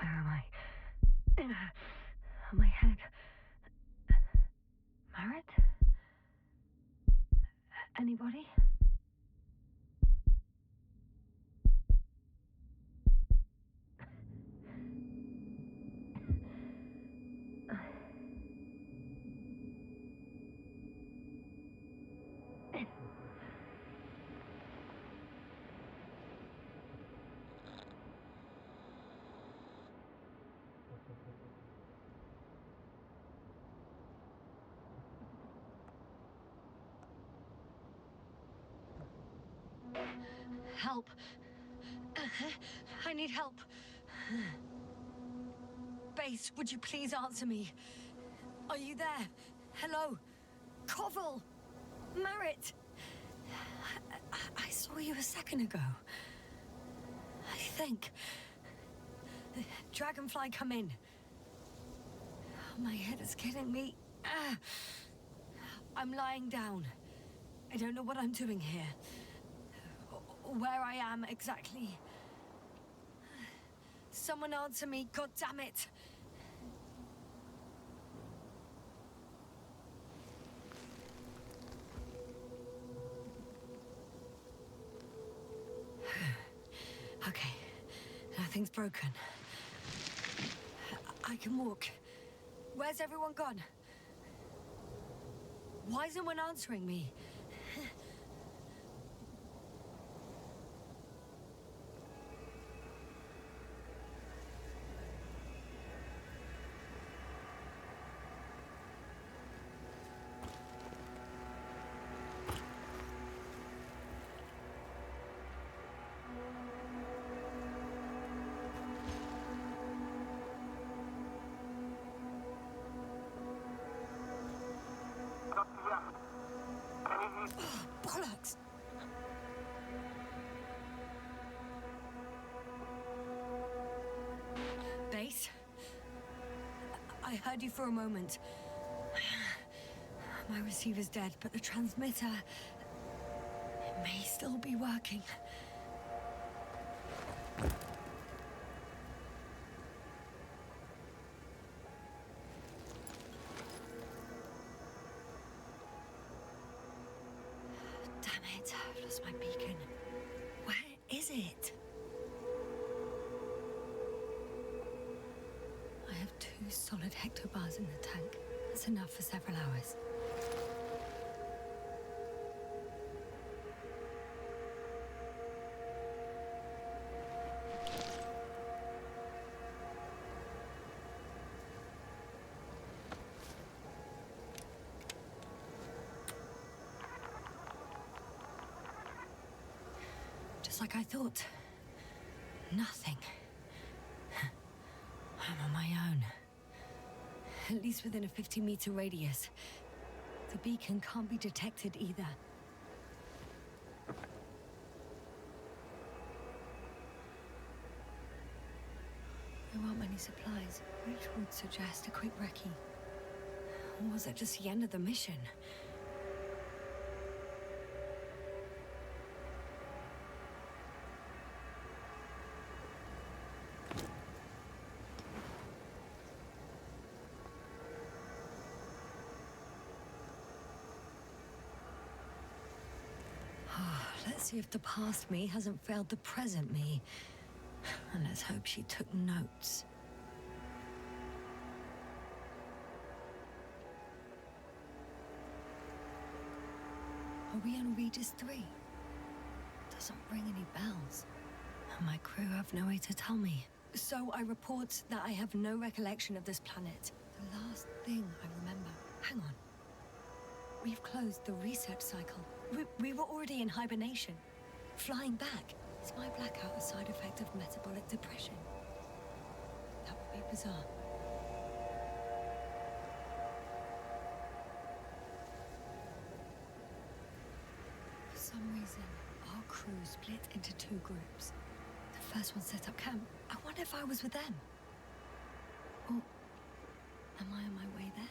Where am I? My head. Marit? Anybody? Help. I need help. Base, would you please answer me? Are you there? Hello? Koval? Marit? I saw you a second ago. I think. Dragonfly, come in. My head is killing me. I'm lying down. I don't know what I'm doing here. Where I am exactly. Someone answer me, God damn it! Okay, nothing's broken. I can walk. Where's everyone gone? Why isn't one answering me? Bollocks! Base? I heard you for a moment. My receiver's dead, but the transmitter... it may still be working. I've lost my beacon. Where is it? I have 2 solid hectobars in the tank. That's enough for several hours. Like I thought. Nothing. I'm on my own. At least within a 50-meter radius. The beacon can't be detected either. There aren't many supplies, which would suggest a quick recce. Or was it just the end of the mission? Let's see if the past me hasn't failed the present me. And let's hope she took notes. Are we on Regis 3? Doesn't ring any bells. And my crew have no way to tell me. So I report that I have no recollection of this planet. The last thing I remember... Hang on. We've closed the research cycle. We were already in hibernation. Flying back. Is my blackout a side effect of metabolic depression? That would be bizarre. For some reason, our crew split into 2 groups. The first one set up camp. I wonder if I was with them. Or am I on my way there?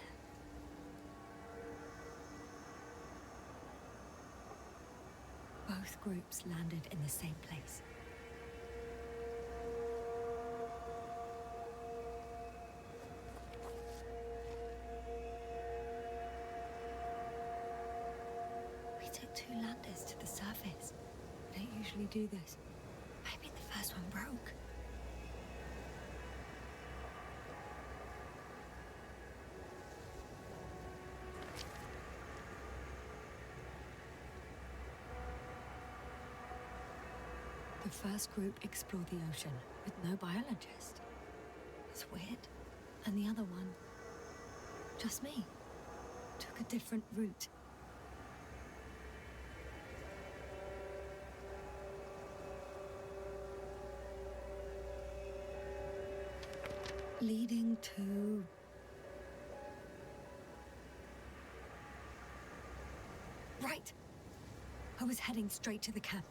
Both groups landed in the same place. actually do this. Maybe the first one broke. The first group explored the ocean with no biologist. It's weird. And the other one, just me, took a different route. Leading to... Right! I was heading straight to the camp.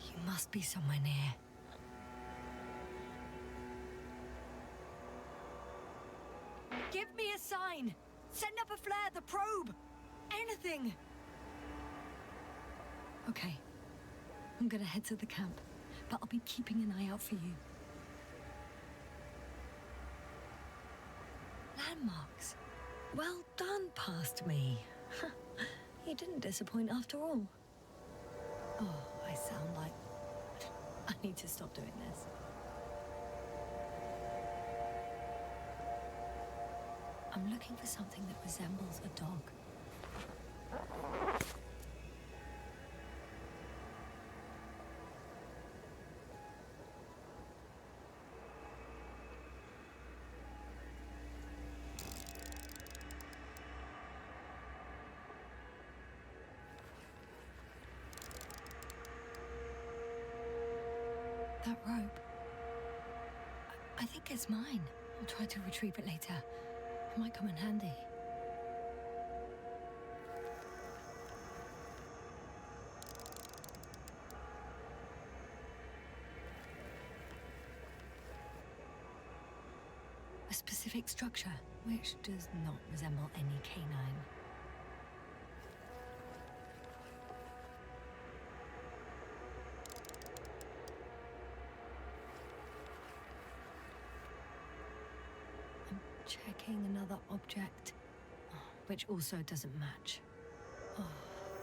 You must be somewhere near. Give me a sign! Send up a flare, the probe! Anything! Okay. I'm gonna head to the camp, but I'll be keeping an eye out for you. Landmarks. Well done, past me. You didn't disappoint after all. Oh, I sound like... I need to stop doing this. I'm looking for something that resembles a dog. That rope. I think it's mine. I'll try to retrieve it later. It might come in handy. A specific structure, which does not resemble any canine. Checking another object, which also doesn't match. Oh,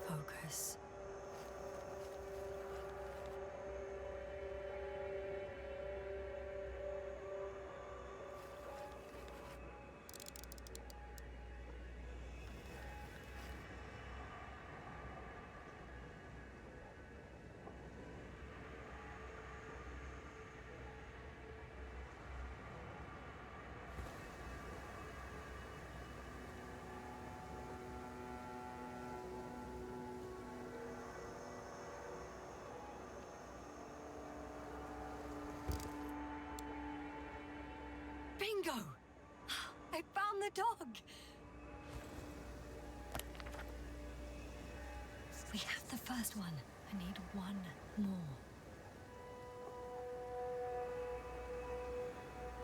focus. Bingo! I found the dog! We have the first one. I need one more.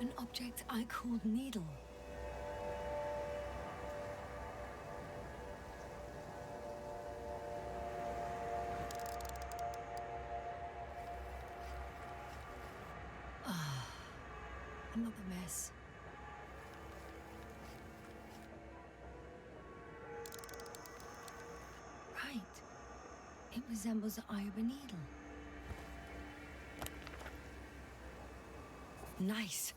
An object I called needle. Another mess. Right. It resembles the eye of a needle. Nice.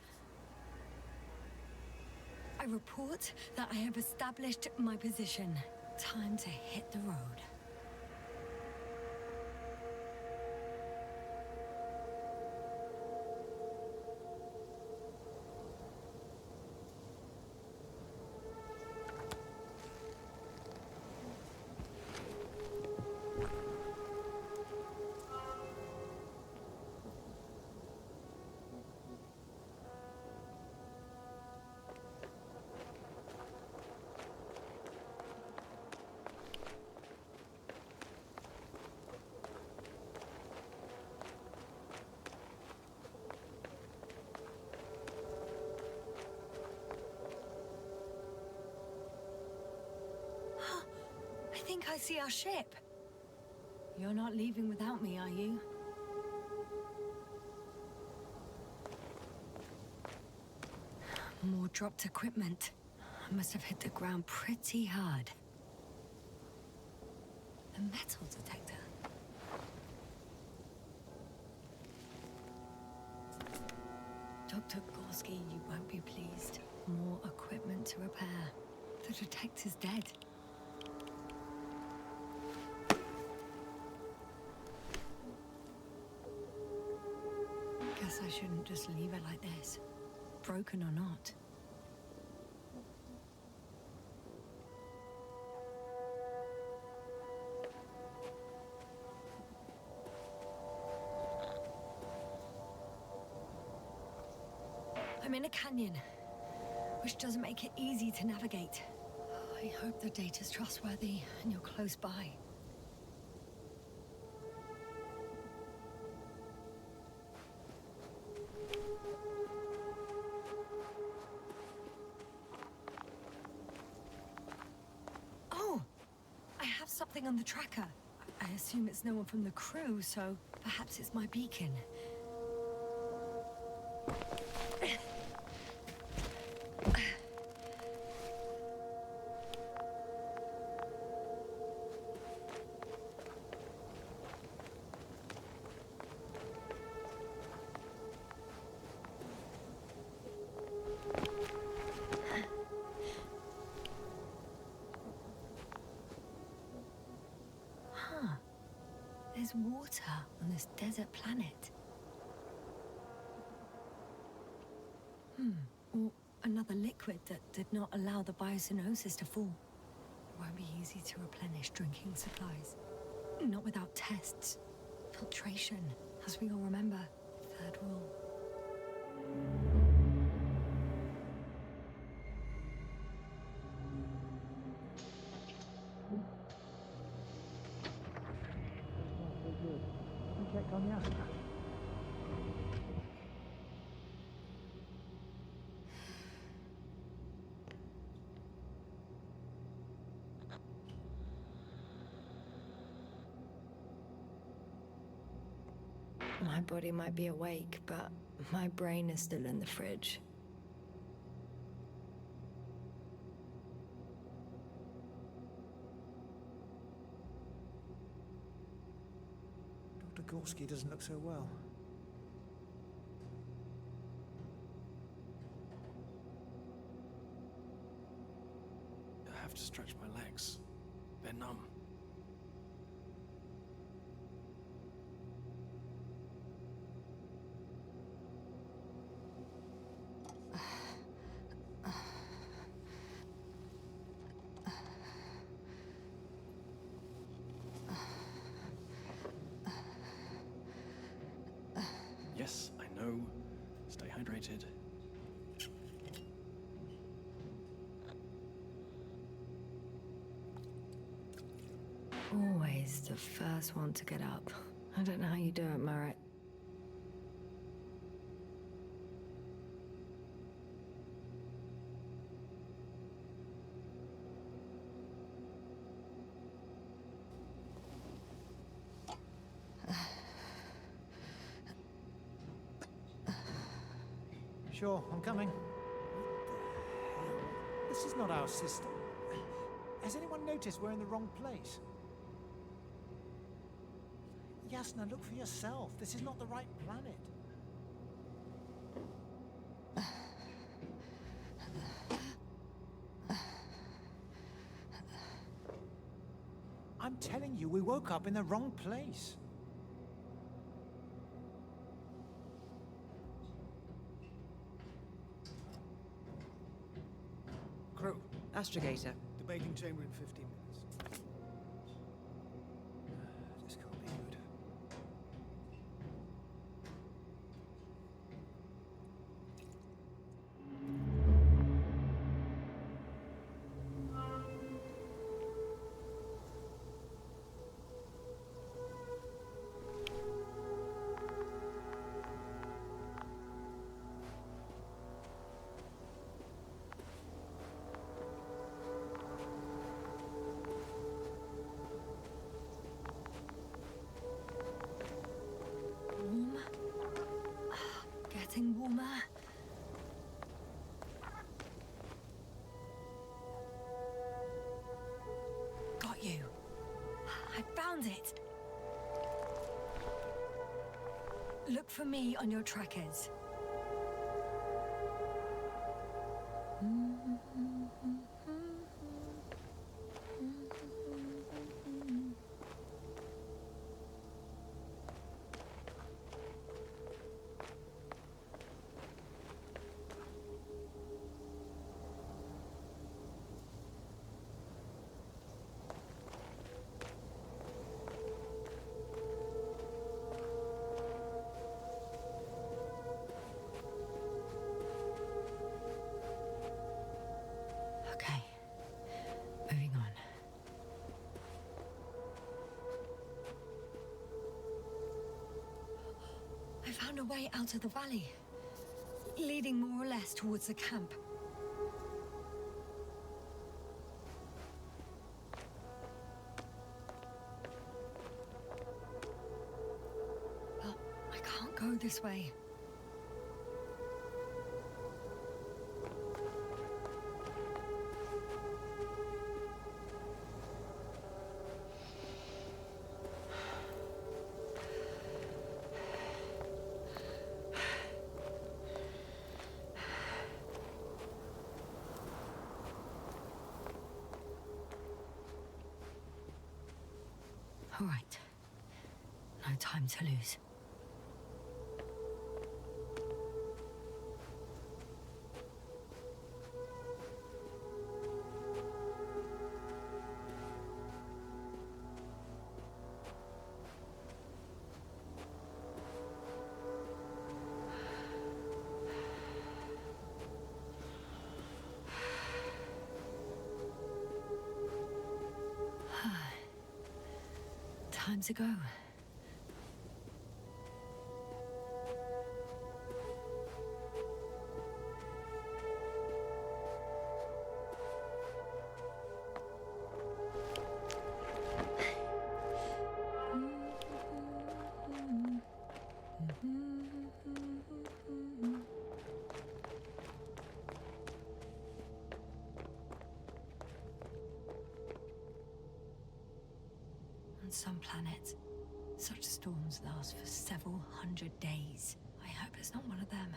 I report that I have established my position. Time to hit the road. I think I see our ship. You're not leaving without me, are you? More dropped equipment. I must have hit the ground pretty hard. A metal detector. Dr. Gorski, you won't be pleased. More equipment to repair. The detector's dead. Guess I shouldn't just leave it like this, broken or not. I'm in a canyon, which doesn't make it easy to navigate. I hope the data's trustworthy and you're close by. Oh, I have something on the tracker. I assume it's no one from the crew, so perhaps it's my beacon. There's water on this desert planet. Or another liquid that did not allow the biocenosis to fall. It won't be easy to replenish drinking supplies. Not without tests. Filtration, as we all remember. Third rule. My body might be awake, but my brain is still in the fridge. Dr. Gorski doesn't look so well. I have to stretch my legs. They're numb. Yes, I know. Stay hydrated. Always the first one to get up. I don't know how you do it, Merritt. Sure, I'm coming. What the hell? This is not our system. Has anyone noticed we're in the wrong place? Yasna, look for yourself. This is not the right planet. I'm telling you, we woke up in the wrong place. Crew, astrogator. Debating chamber in 15 minutes. This can't be good. Warm. Getting warmer. found it. Look for me on your trackers. Okay, moving on. I found a way out of the valley, leading more or less towards the camp. But I can't go this way. All right. No time to lose. Time to go. On some planets, such storms last for several hundred days. I hope it's not one of them.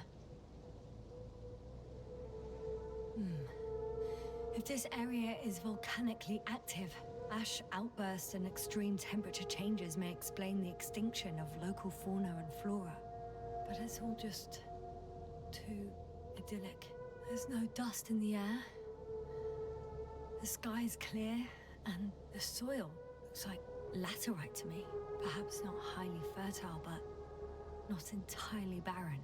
If this area is volcanically active, ash outbursts and extreme temperature changes may explain the extinction of local fauna and flora. But it's all just too idyllic. There's no dust in the air. The sky is clear, and the soil looks like laterite to me. Perhaps not highly fertile, but not entirely barren.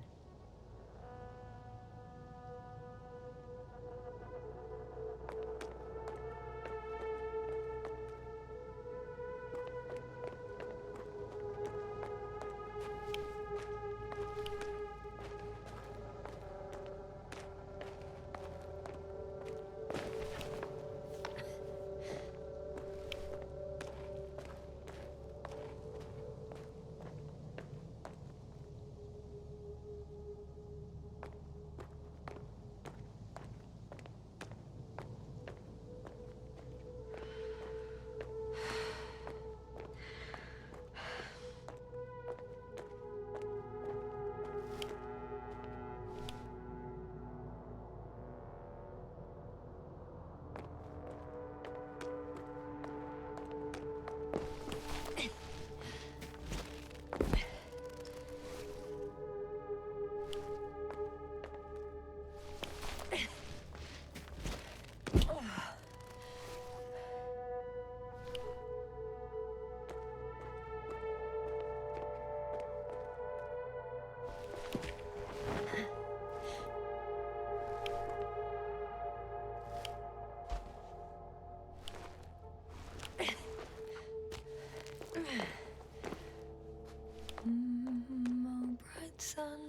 Oh, bright sun,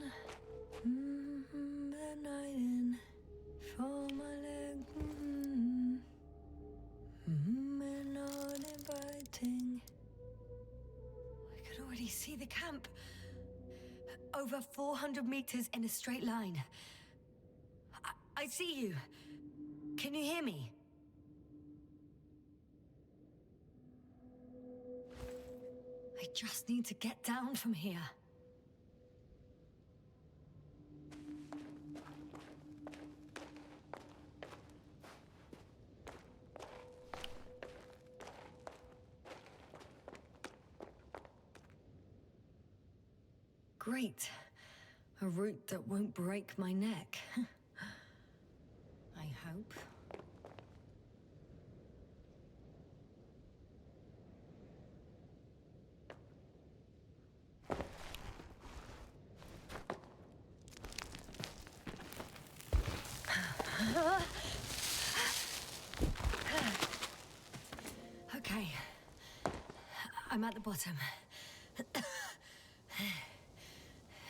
the night in for my leg, and not inviting. I can already see the camp. Over 400 meters in a straight line. I see you. Can you hear me? I just need to get down from here. Great. A route that won't break my neck. I hope. Okay. I'm at the bottom.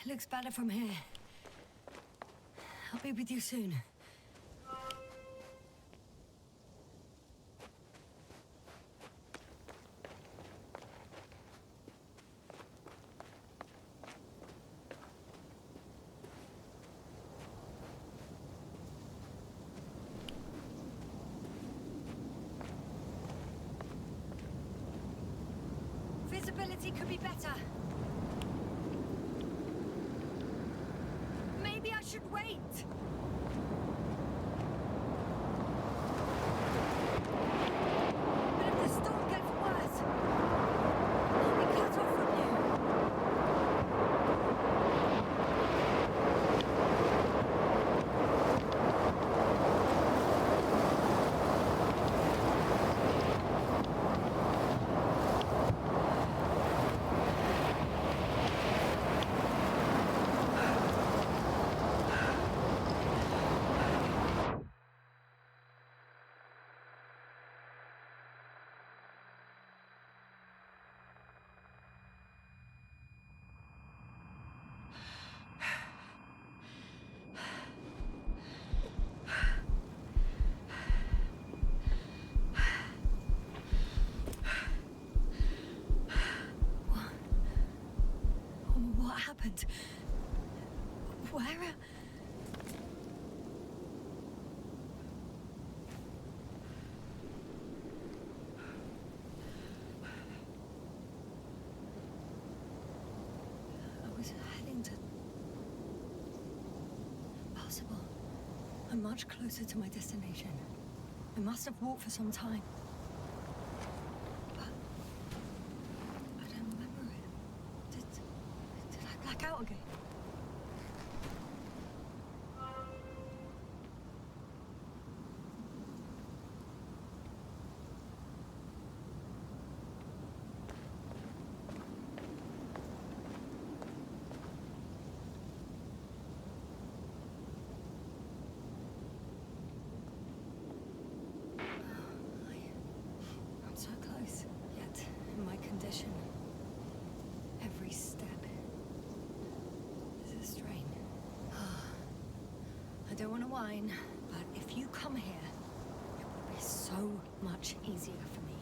Looks better from here. I'll be with you soon. Visibility could be better. Maybe I should wait. But if the storm gets worse, I'll be cut off from you. What happened? Where? I was heading to... Impossible. I'm much closer to my destination. I must have walked for some time. But I don't remember it. Did I black out again? I'm so close, yet in my condition, every step is a strain. I don't want to whine, but if you come here, it will be so much easier for me.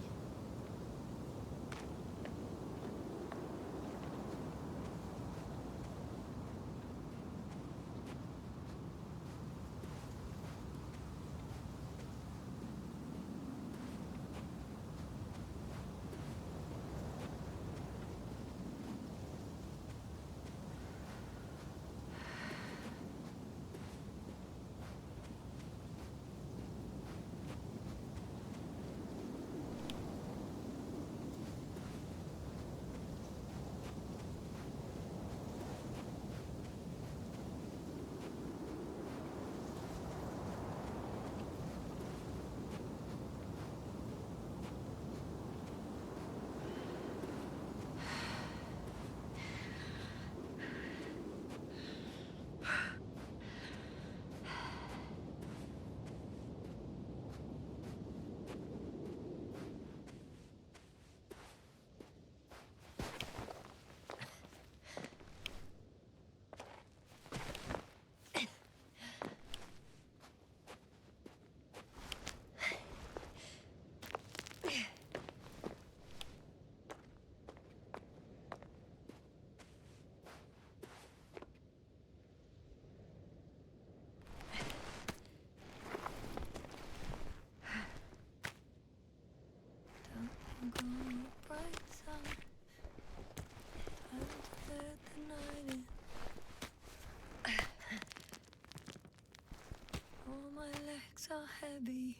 My legs are heavy.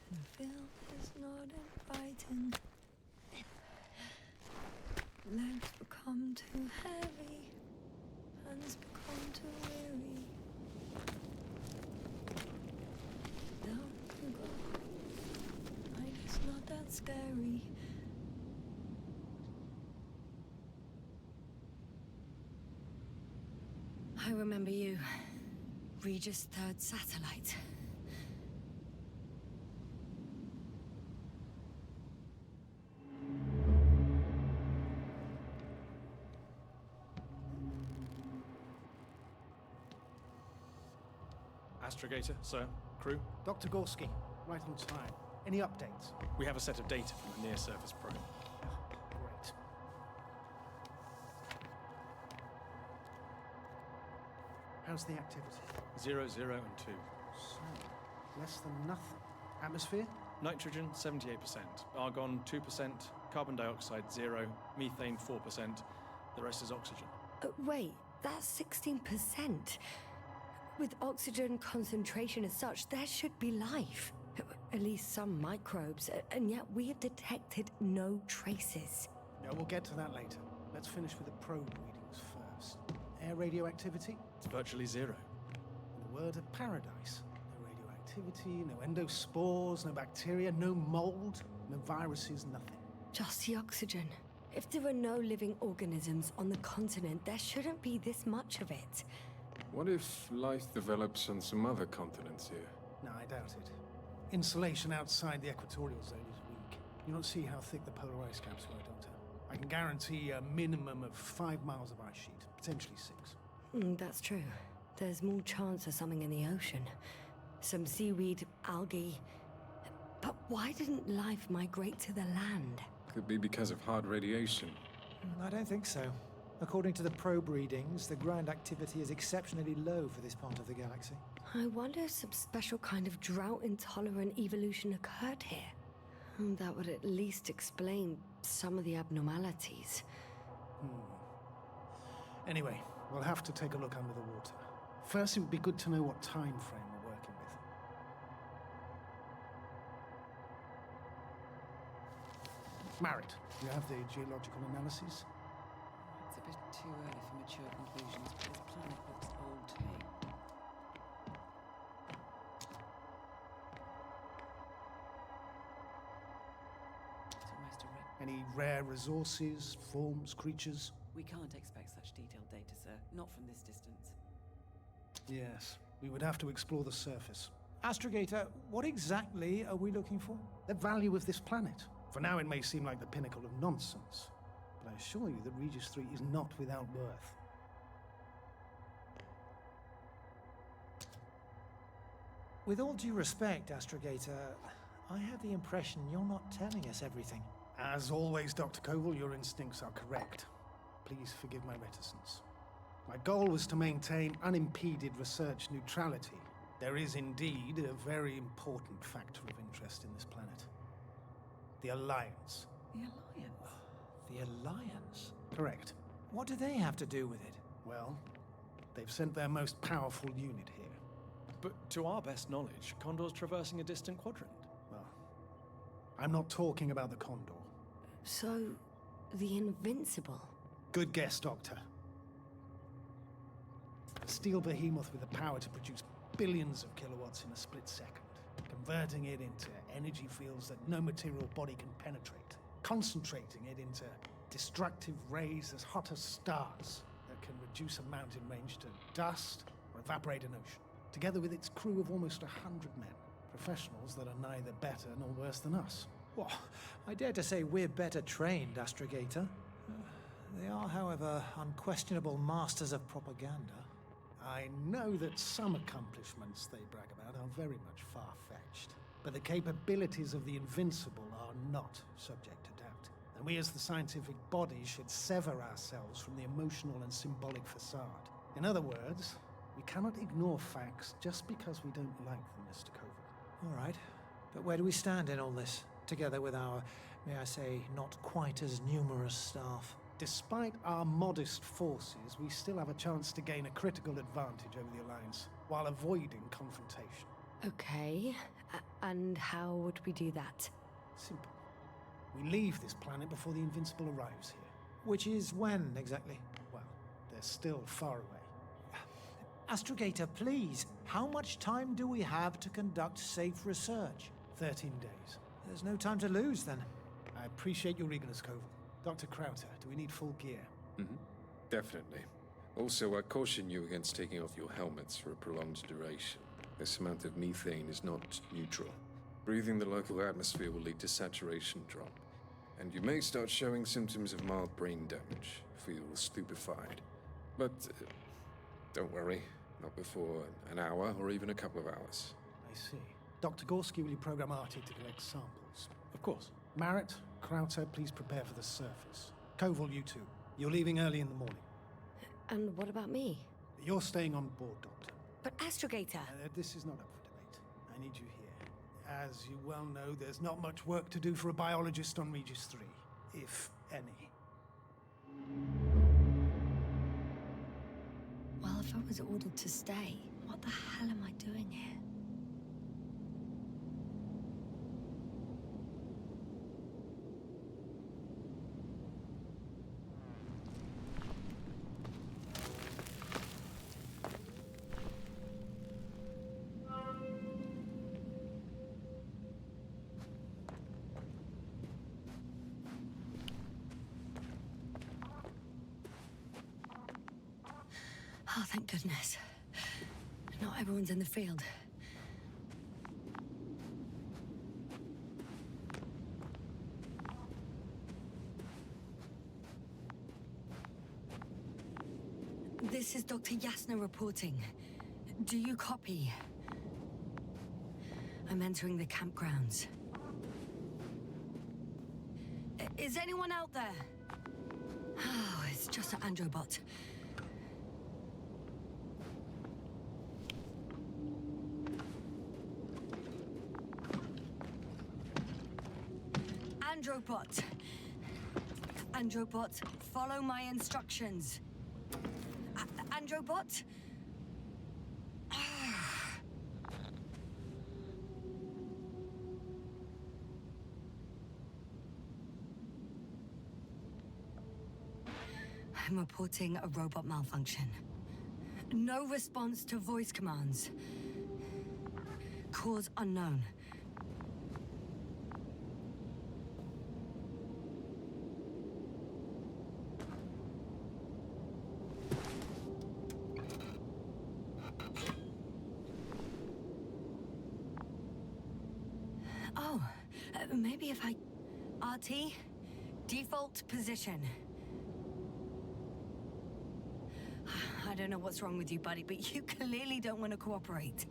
The film is not inviting. Legs become too heavy. Hands become too weary. Down you go. Night is not that scary. I remember you. Regis' third satellite. Astrogator, sir, crew. Dr. Gorski, right on time. Any updates? We have a set of data from the near-surface probe. Great. How's the activity? 0, 0, and 2. So, less than nothing. Atmosphere? Nitrogen, 78%. Argon, 2%. Carbon dioxide, 0. Methane, 4%. The rest is oxygen. Wait, that's 16%. With oxygen concentration as such, there should be life. At least some microbes, and yet we have detected no traces. No, we'll get to that later. Let's finish with the probe readings first. Air radioactivity? It's virtually 0. In the word of paradise. No radioactivity, no endospores, no bacteria, no mold, no viruses, nothing. Just the oxygen. If there are no living organisms on the continent, there shouldn't be this much of it. What if life develops on some other continents here? No, I doubt it. Insulation outside the equatorial zone is weak. You don't see how thick the polar ice caps were, Doctor. I can guarantee a minimum of 5 miles of ice sheet, potentially 6. That's true. There's more chance of something in the ocean. Some seaweed, algae. But why didn't life migrate to the land? Could be because of hard radiation. I don't think so. According to the probe readings, the ground activity is exceptionally low for this part of the galaxy. I wonder if some special kind of drought-intolerant evolution occurred here. That would at least explain some of the abnormalities. Anyway, we'll have to take a look under the water. First, it would be good to know what time frame we're working with. Marit, you have the geological analyses? It's a bit too early for mature conclusions, but this planet looks old to me. It's almost a wreck. Any rare resources, forms, creatures? We can't expect such detailed data, sir. Not from this distance. Yes, we would have to explore the surface. Astrogator, what exactly are we looking for? The value of this planet. For now, it may seem like the pinnacle of nonsense, but I assure you that Regis 3 is not without worth. With all due respect, Astrogator, I have the impression you're not telling us everything. As always, Dr. Koval, your instincts are correct. Please forgive my reticence. My goal was to maintain unimpeded research neutrality. There is indeed a very important factor of interest in this planet. The Alliance. The Alliance? The Alliance? Correct. What do they have to do with it? Well, they've sent their most powerful unit here. But to our best knowledge, Condor's traversing a distant quadrant. Well, I'm not talking about the Condor. So, the Invincible. Good guess, Doctor. A steel behemoth with the power to produce billions of kilowatts in a split second, converting it into energy fields that no material body can penetrate, concentrating it into destructive rays as hot as stars that can reduce a mountain range to dust or evaporate an ocean, together with its crew of almost 100 men, professionals that are neither better nor worse than us. Well, I dare to say we're better trained, Astrogator. They are, however, unquestionable masters of propaganda. I know that some accomplishments they brag about are very much far-fetched, but the capabilities of the Invincible are not subject to doubt. And we as the scientific body should sever ourselves from the emotional and symbolic facade. In other words, we cannot ignore facts just because we don't like them, Mr. Koval. All right, but where do we stand in all this, together with our, may I say, not quite as numerous staff? Despite our modest forces, we still have a chance to gain a critical advantage over the Alliance, while avoiding confrontation. Okay, and how would we do that? Simple. We leave this planet before the Invincible arrives here. Which is when, exactly? Well, they're still far away. Astrogator, please, how much time do we have to conduct safe research? 13 days. There's no time to lose, then. I appreciate your eagerness, Koval. Dr. Krauter, do we need full gear? Definitely. Also, I caution you against taking off your helmets for a prolonged duration. This amount of methane is not neutral. Breathing the local atmosphere will lead to saturation drop, and you may start showing symptoms of mild brain damage, feel stupefied. But don't worry, not before an hour or even a couple of hours. I see. Dr. Gorski, will you program Artie to collect samples? Of course. Marrett, Krauter, please prepare for the surface. Koval, you too. You're leaving early in the morning. And what about me? You're staying on board, Doctor. But Astrogator... This is not up for debate. I need you here. As you well know, there's not much work to do for a biologist on Regis 3, if any. Well, if I was ordered to stay, what the hell am I doing here? Oh, thank goodness. Not everyone's in the field. This is Dr. Yasna reporting. Do you copy? I'm entering the campgrounds. Is anyone out there? Oh, it's just an androbot. Androbot. Androbot, follow my instructions. Androbot? I'm reporting a robot malfunction. No response to voice commands. Cause unknown. Oh, maybe if I... RT? Default position. I don't know what's wrong with you, buddy, but you clearly don't want to cooperate.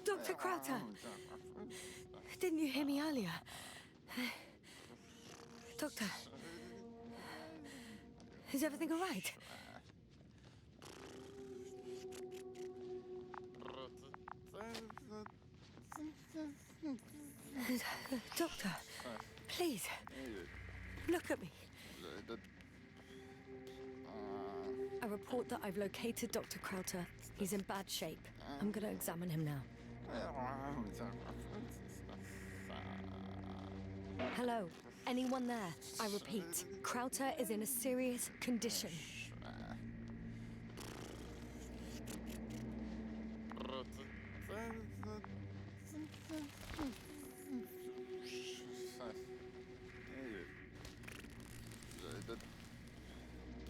Dr. Krauter! Didn't you hear me earlier? Doctor? Is everything all right? Doctor, please, look at me. I report that I've located Dr. Krauter. He's in bad shape. I'm gonna examine him now. Hello? Anyone there? I repeat, Krauter is in a serious condition.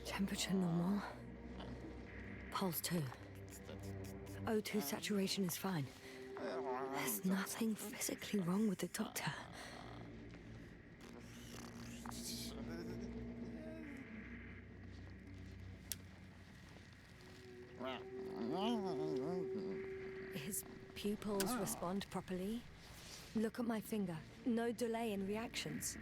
Temperature normal. Pulse 2. O2 saturation is fine. There's nothing physically wrong with the doctor. His pupils respond properly. Look at my finger. No delay in reactions.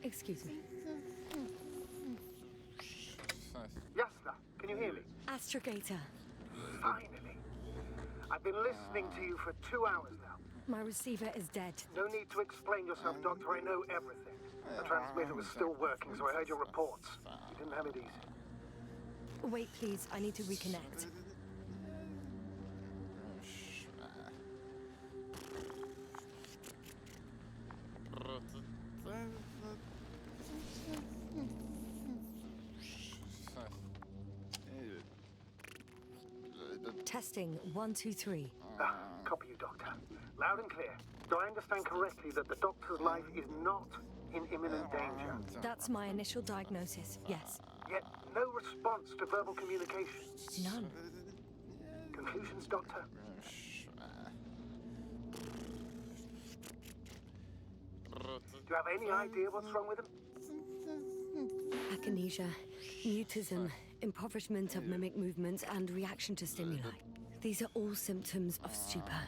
Excuse me. Yes, sir. Can you hear me? Astrogator. Finally. I've been listening to you for 2 hours now. My receiver is dead. No need to explain yourself, Doctor. I know everything. The transmitter was still working, so I heard your reports. You didn't have it easy. Wait, please. I need to reconnect. Testing 1, 2, 3. Copy you, Doctor. Loud and clear. Do I understand correctly that the Doctor's life is not in imminent danger? That's my initial diagnosis, yes. Yet no response to verbal communication. None. Conclusions, Doctor? Do you have any idea what's wrong with him? Akinesia, mutism, impoverishment of mimic movements, and reaction to stimuli. These are all symptoms of stupor.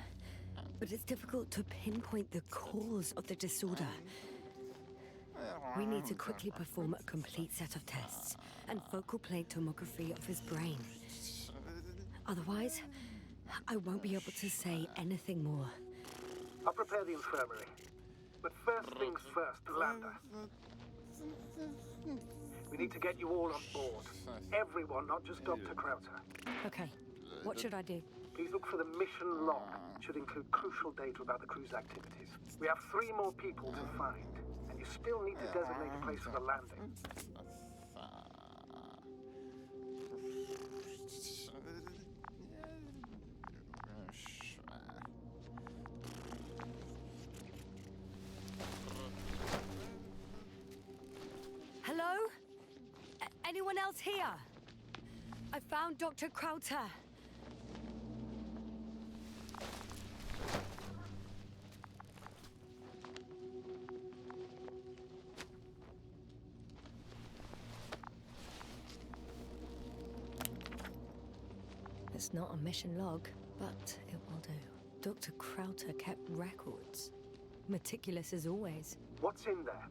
But it's difficult to pinpoint the cause of the disorder. We need to quickly perform a complete set of tests and focal plane tomography of his brain. Otherwise, I won't be able to say anything more. I'll prepare the infirmary. But first things first, Lander. We need to get you all on board. Everyone, not just Dr. Krauter. Okay, what should I do? Please look for the mission log. It should include crucial data about the crew's activities. We have 3 more people to find, and you still need to designate a place for the landing. Hello? Anyone else here? I found Dr. Krauter. It's not a mission log, but it will do. Dr. Krauter kept records. Meticulous as always. What's in there?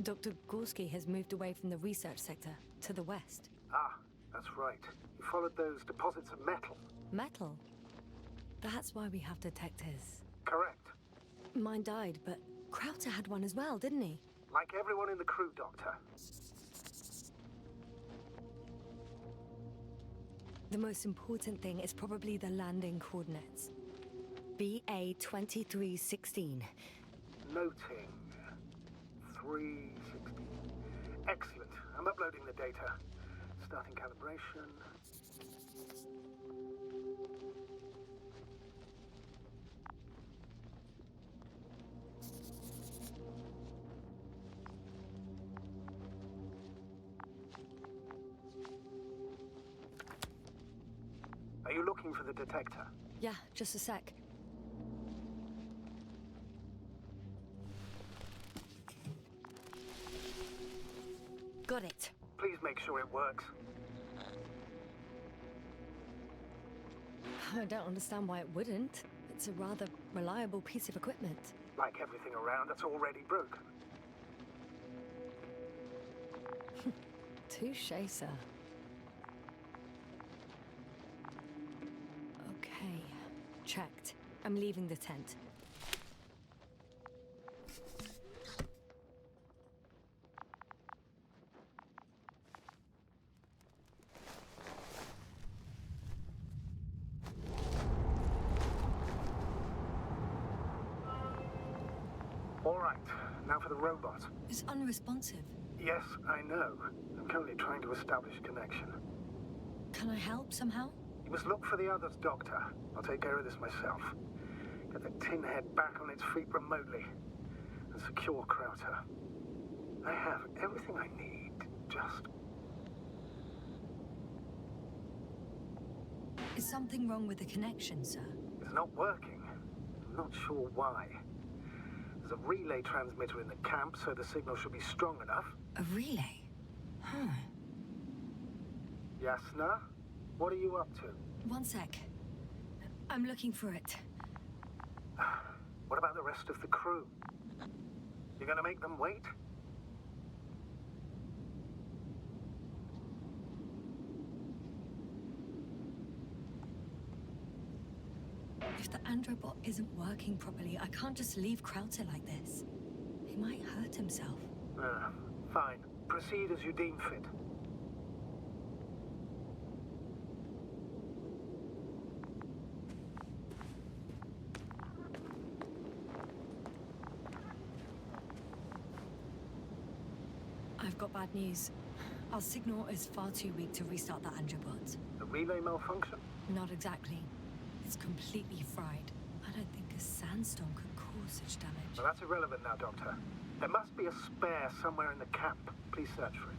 Dr. Gorski has moved away from the research sector to the west. Ah, that's right. You followed those deposits of metal. Metal? That's why we have detectors. Correct. Mine died, but Krauter had one as well, didn't he? Like everyone in the crew, Doctor. The most important thing is probably the landing coordinates. BA 2316. Noting. 360. Excellent. I'm uploading the data. Starting calibration. Are you looking for the detector? Yeah, just a sec. Got it. Please make sure it works. I don't understand why it wouldn't. It's a rather reliable piece of equipment. Like everything around that's already broken. Touché, sir. Checked. I'm leaving the tent. All right, now for the robot. It's unresponsive. Yes, I know. I'm currently trying to establish a connection. Can I help somehow? You must look for the others, Doctor. I'll take care of this myself. Get the tin head back on its feet remotely. And secure Krauter. I have everything I need. Just... Is something wrong with the connection, sir? It's not working. I'm not sure why. There's a relay transmitter in the camp, so the signal should be strong enough. A relay? Huh. Yasna? What are you up to? One sec. I'm looking for it. What about the rest of the crew? You're gonna make them wait? If the androbot isn't working properly, I can't just leave Krauter like this. He might hurt himself. Fine. Proceed as you deem fit. I've got bad news. Our signal is far too weak to restart the androbot. The relay malfunction? Not exactly. It's completely fried. I don't think a sandstorm could cause such damage. Well, that's irrelevant now, Doctor. There must be a spare somewhere in the camp. Please search for it.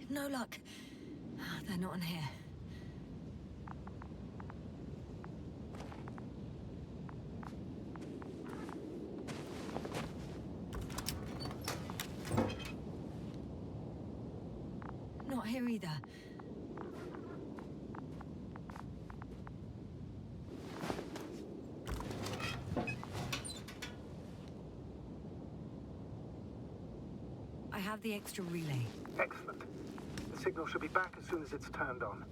No luck. They're not in here. Not here either. I have the extra relay. Excellent. The signal should be back as soon as it's turned on.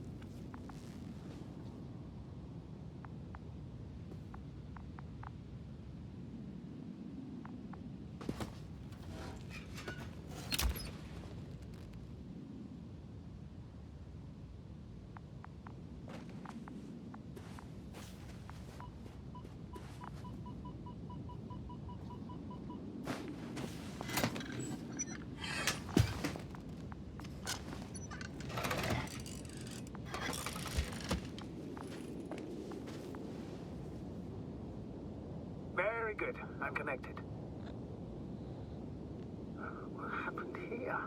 Very good. I'm connected. What happened here?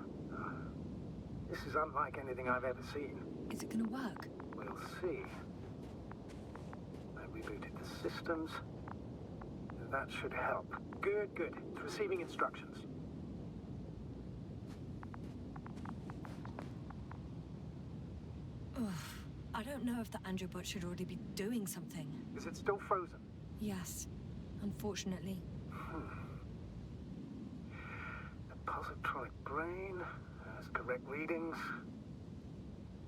This is unlike anything I've ever seen. Is it gonna work? We'll see. I rebooted the systems. That should help. Good, good. It's receiving instructions. Ugh. I don't know if the androbot should already be doing something. Is it still frozen? Yes, unfortunately. The positronic brain has correct readings.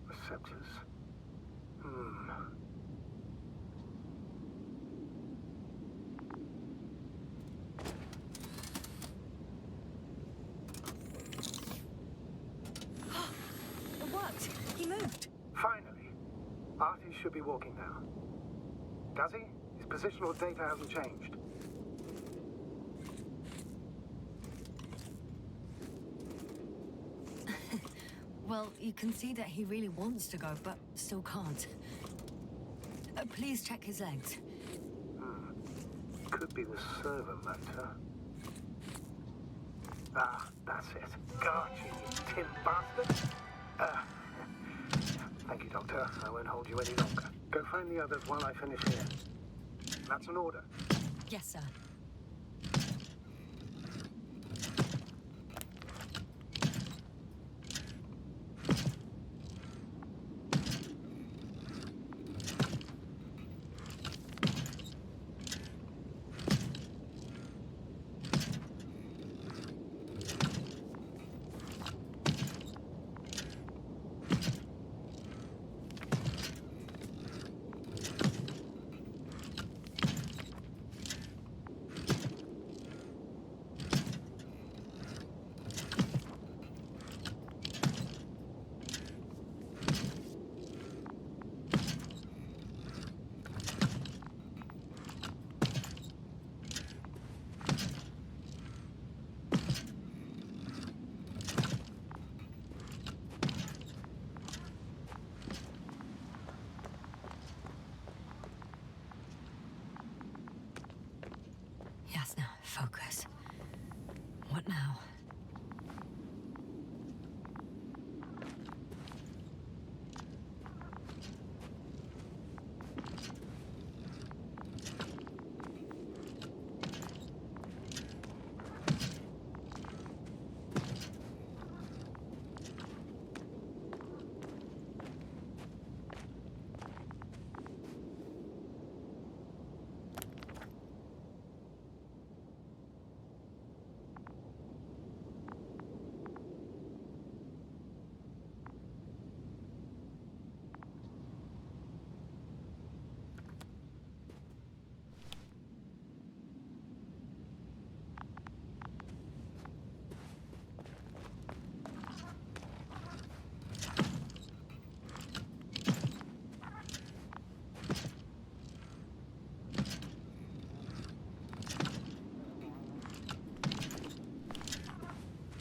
Receptors. It worked! He moved! Finally. Artie should be walking now. Does he? His positional data hasn't changed. Well, you can see that he really wants to go, but still can't. Please check his legs. Could be the servo motor. Ah, that's it. Gotcha, you tin bastard. Thank you, Doctor. I won't hold you any longer. Go find the others while I finish here. That's an order. Yes, sir. Focus. What now?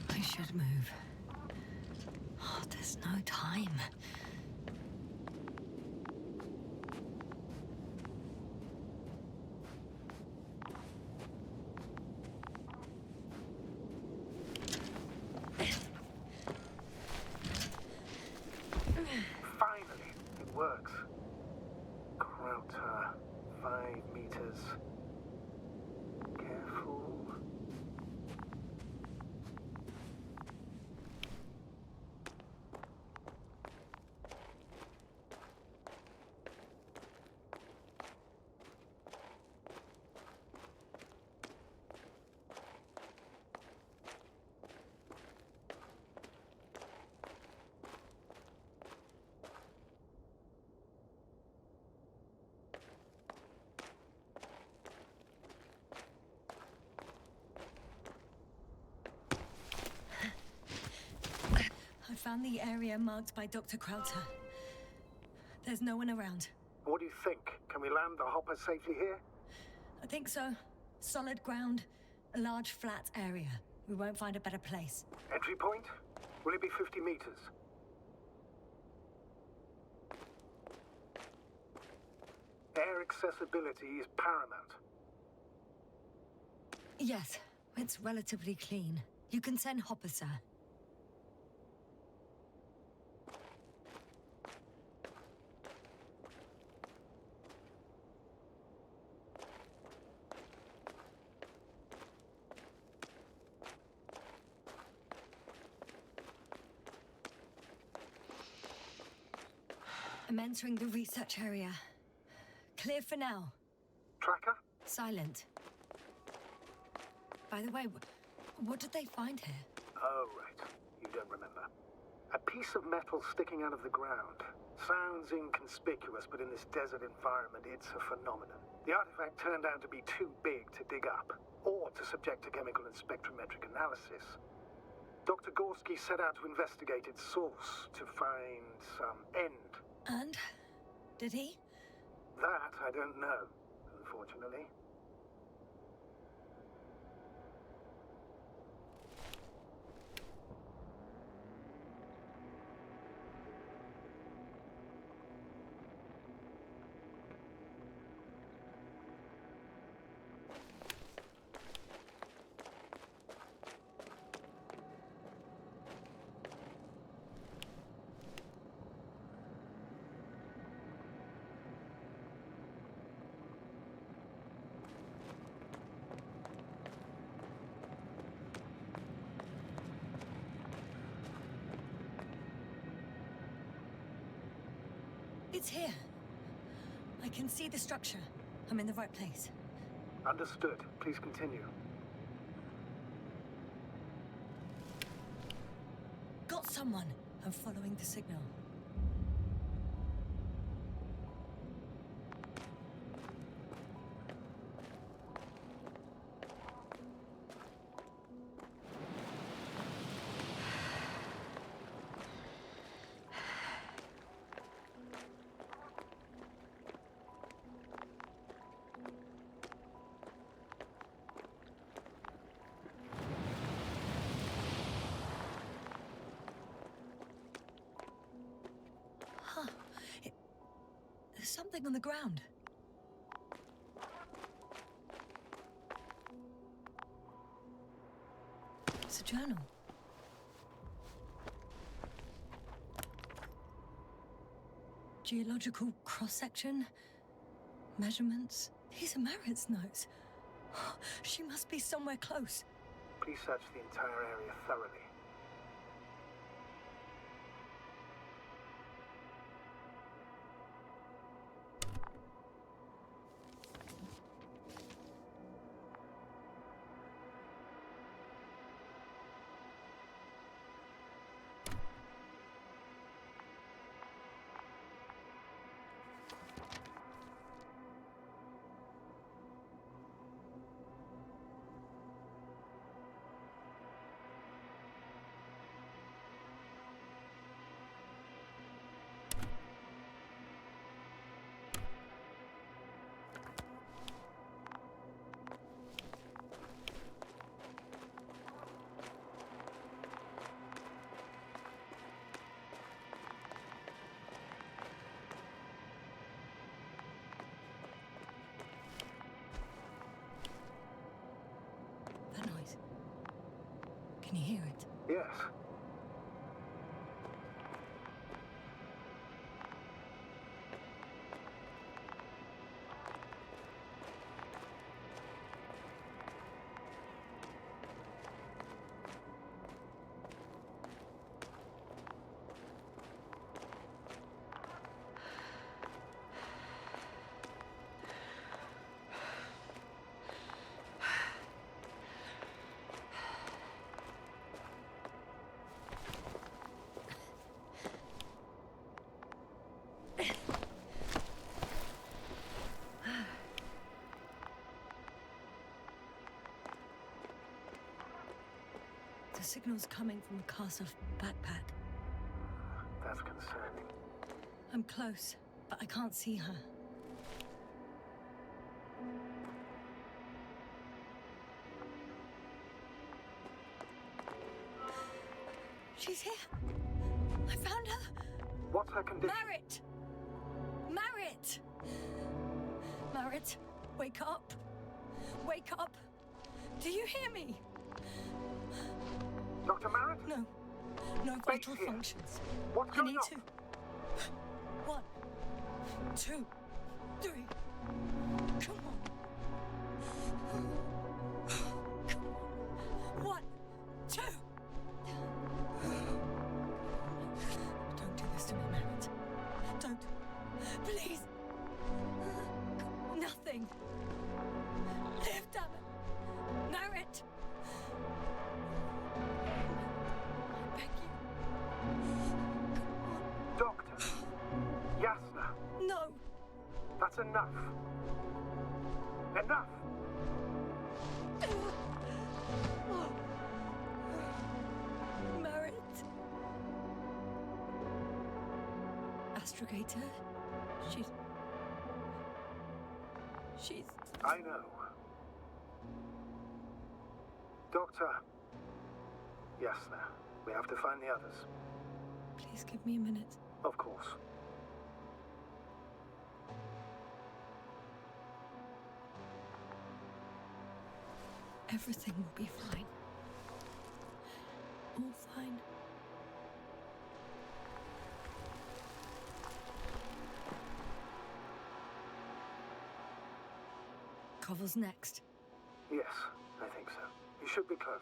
I should move. Oh, there's no time. Finally, it works. Krauter, 5 meters. Careful. I found the area marked by Dr. Krauter. There's no one around. What do you think? Can we land the hopper safely here? I think so. Solid ground, a large flat area. We won't find a better place. Entry point? Will it be 50 meters? Air accessibility is paramount. Yes, it's relatively clean. You can send Hopper, sir. I'm entering the research area. Clear for now. Tracker? Silent. By the way, what did they find here? Oh, right. You don't remember. A piece of metal sticking out of the ground. Sounds inconspicuous, but in this desert environment, it's a phenomenon. The artifact turned out to be too big to dig up, or to subject to chemical and spectrometric analysis. Dr. Gorski set out to investigate its source, to find some end. And? Did he? That I don't know, unfortunately. It's here. I can see the structure. I'm in the right place. Understood. Please continue. Got someone. I'm following the signal. There's something on the ground. It's a journal. Geological cross-section, measurements. These are Merritt's notes. She must be somewhere close. Please search the entire area thoroughly. That noise. Can you hear it? Yes. The signal's coming from a Castle backpack. That's concerning. I'm close, but I can't see her. She's here. I found her. What's her condition? Merritt! Merritt! Merritt, wake up. Wake up. Do you hear me? Dr. Merritt? No. No vital functions. What's I going need on? to. 1, 2, 3. Come on. Come on. 1, 2. Don't do this to me, Merritt. Don't. Please. Nothing. Live, damn it. Merritt. I beg you. Doctor. Yasna. No. That's enough. Enough! Merritt. Astrogator. She's... I know. Doctor. Yasna. We have to find the others. Please give me a minute. Of course. Everything will be fine. All fine. Cover's next. Yes, I think so. You should be close.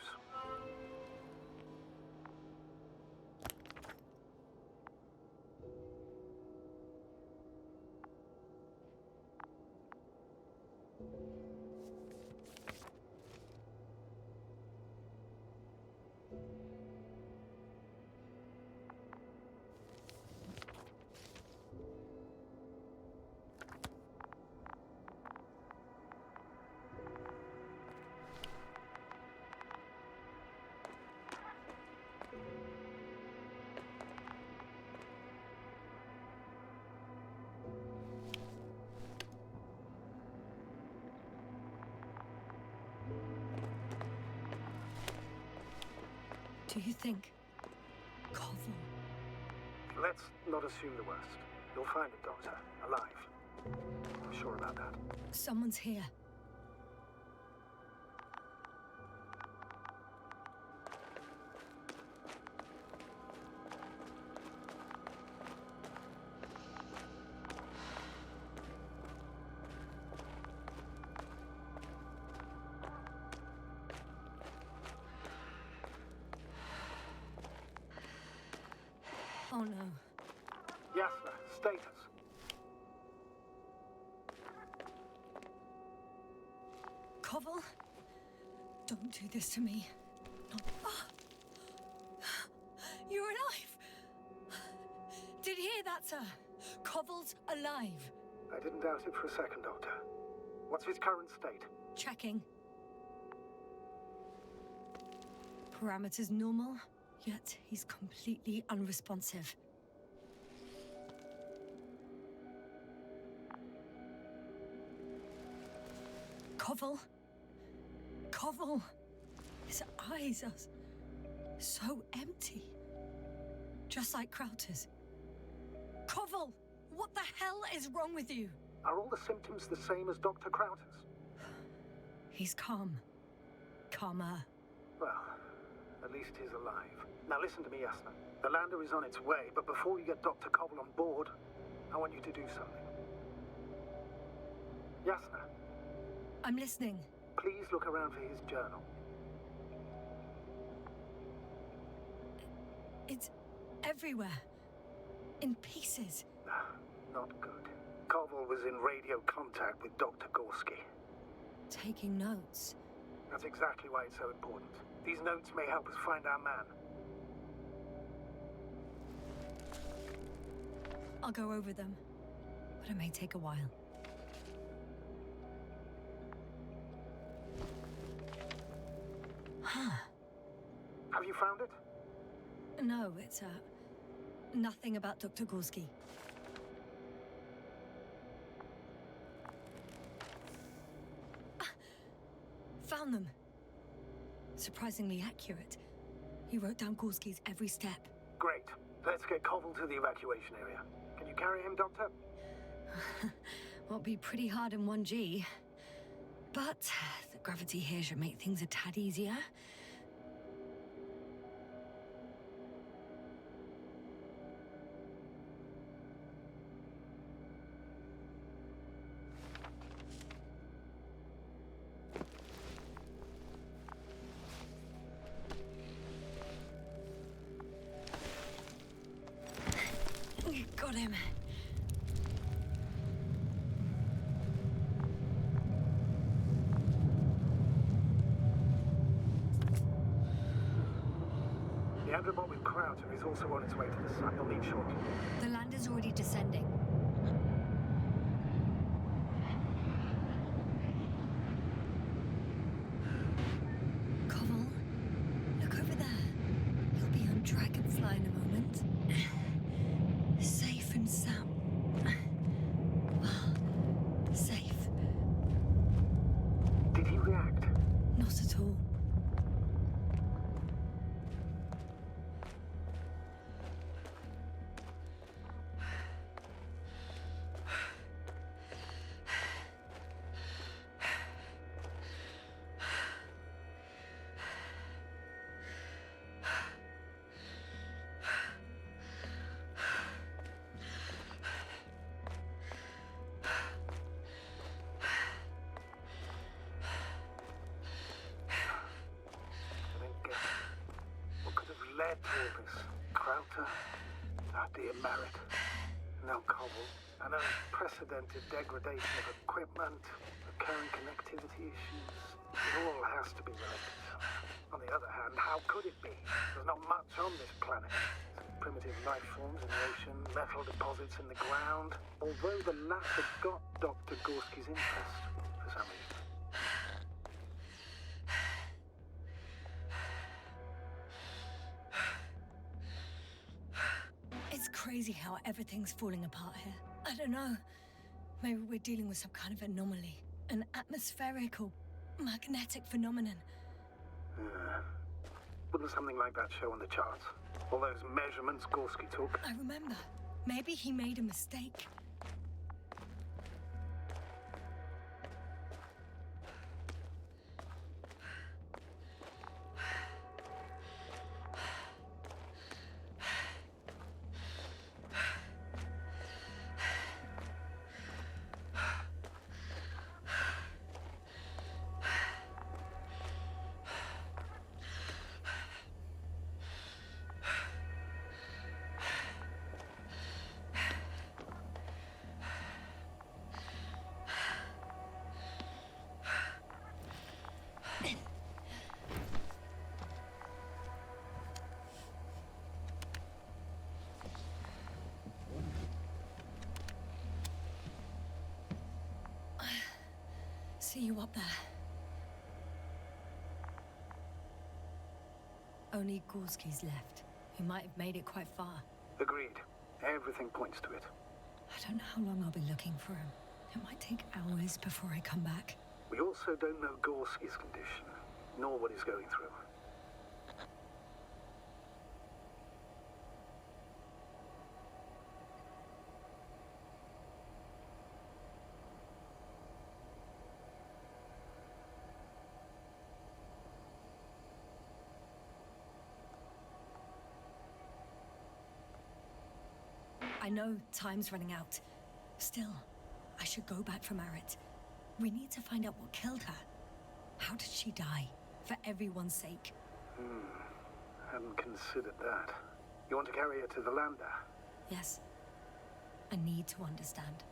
Do you think? Koval. Let's not assume the worst. You'll find it, Doctor. Alive. I'm sure about that. Someone's here. Oh no. Yes, sir. Status. Koval? Don't do this to me. No. Ah! You're alive! Did you hear that, sir? Koval's alive. I didn't doubt it for a second, Doctor. What's his current state? Checking. Parameters normal, yet he's completely unresponsive. Koval? Koval? His eyes are so empty. Just like Krauter's. Koval! What the hell is wrong with you? Are all the symptoms the same as Dr. Krauter's? He's calm. Calmer. Well, at least he's alive. Now listen to me, Yasna. The lander is on its way, but before you get Dr. Koval on board, I want you to do something. Yasna, I'm listening. please look around for his journal. It's everywhere. In pieces. Not good. Koval was in radio contact with Dr. Gorski. Taking notes. That's exactly why it's so important. These notes may help us find our man. I'll go over them. But it may take a while. Huh. Have you found it? No, it's nothing about Dr. Gorski. Found them. Surprisingly accurate. He wrote down Gorski's every step. Great. Let's get Koval to the evacuation area. Can you carry him, Doctor? Won't be pretty hard in 1G. But the gravity here should make things a tad easier. Got him. The Androbot with Krauter is also on its way to the sun. He'll leave shortly. The lander's already descending. Koval, look over there. He'll be on Dragonfly in a moment. Safe and sound. Well, safe. Did he react? Not at all. I don't get it. What could have led to all this? Krauter? Ah, dear Merritt. Now Koval. An unprecedented degradation of equipment, recurring connectivity issues. It all has to be related. On the other hand, how could it be? There's not much on this planet. Some primitive life forms in the ocean, metal deposits in the ground. Although the latter got Dr. Gorski's interest, for some reason. It's crazy how everything's falling apart here. I don't know. Maybe we're dealing with some kind of anomaly. An atmospheric or magnetic phenomenon. Wouldn't something like that show on the charts? All those measurements Gorski took? I remember. Maybe he made a mistake. See you up there. Only Gorski's left. He might have made it quite far. Agreed. Everything points to it. I don't know how long I'll be looking for him. It might take hours before I come back. We also don't know Gorski's condition, nor what he's going through. I know time's running out. Still, I should go back for Marit. We need to find out what killed her. How did she die? For everyone's sake. Hadn't considered that. You want to carry her to the lander? Yes. I need to understand.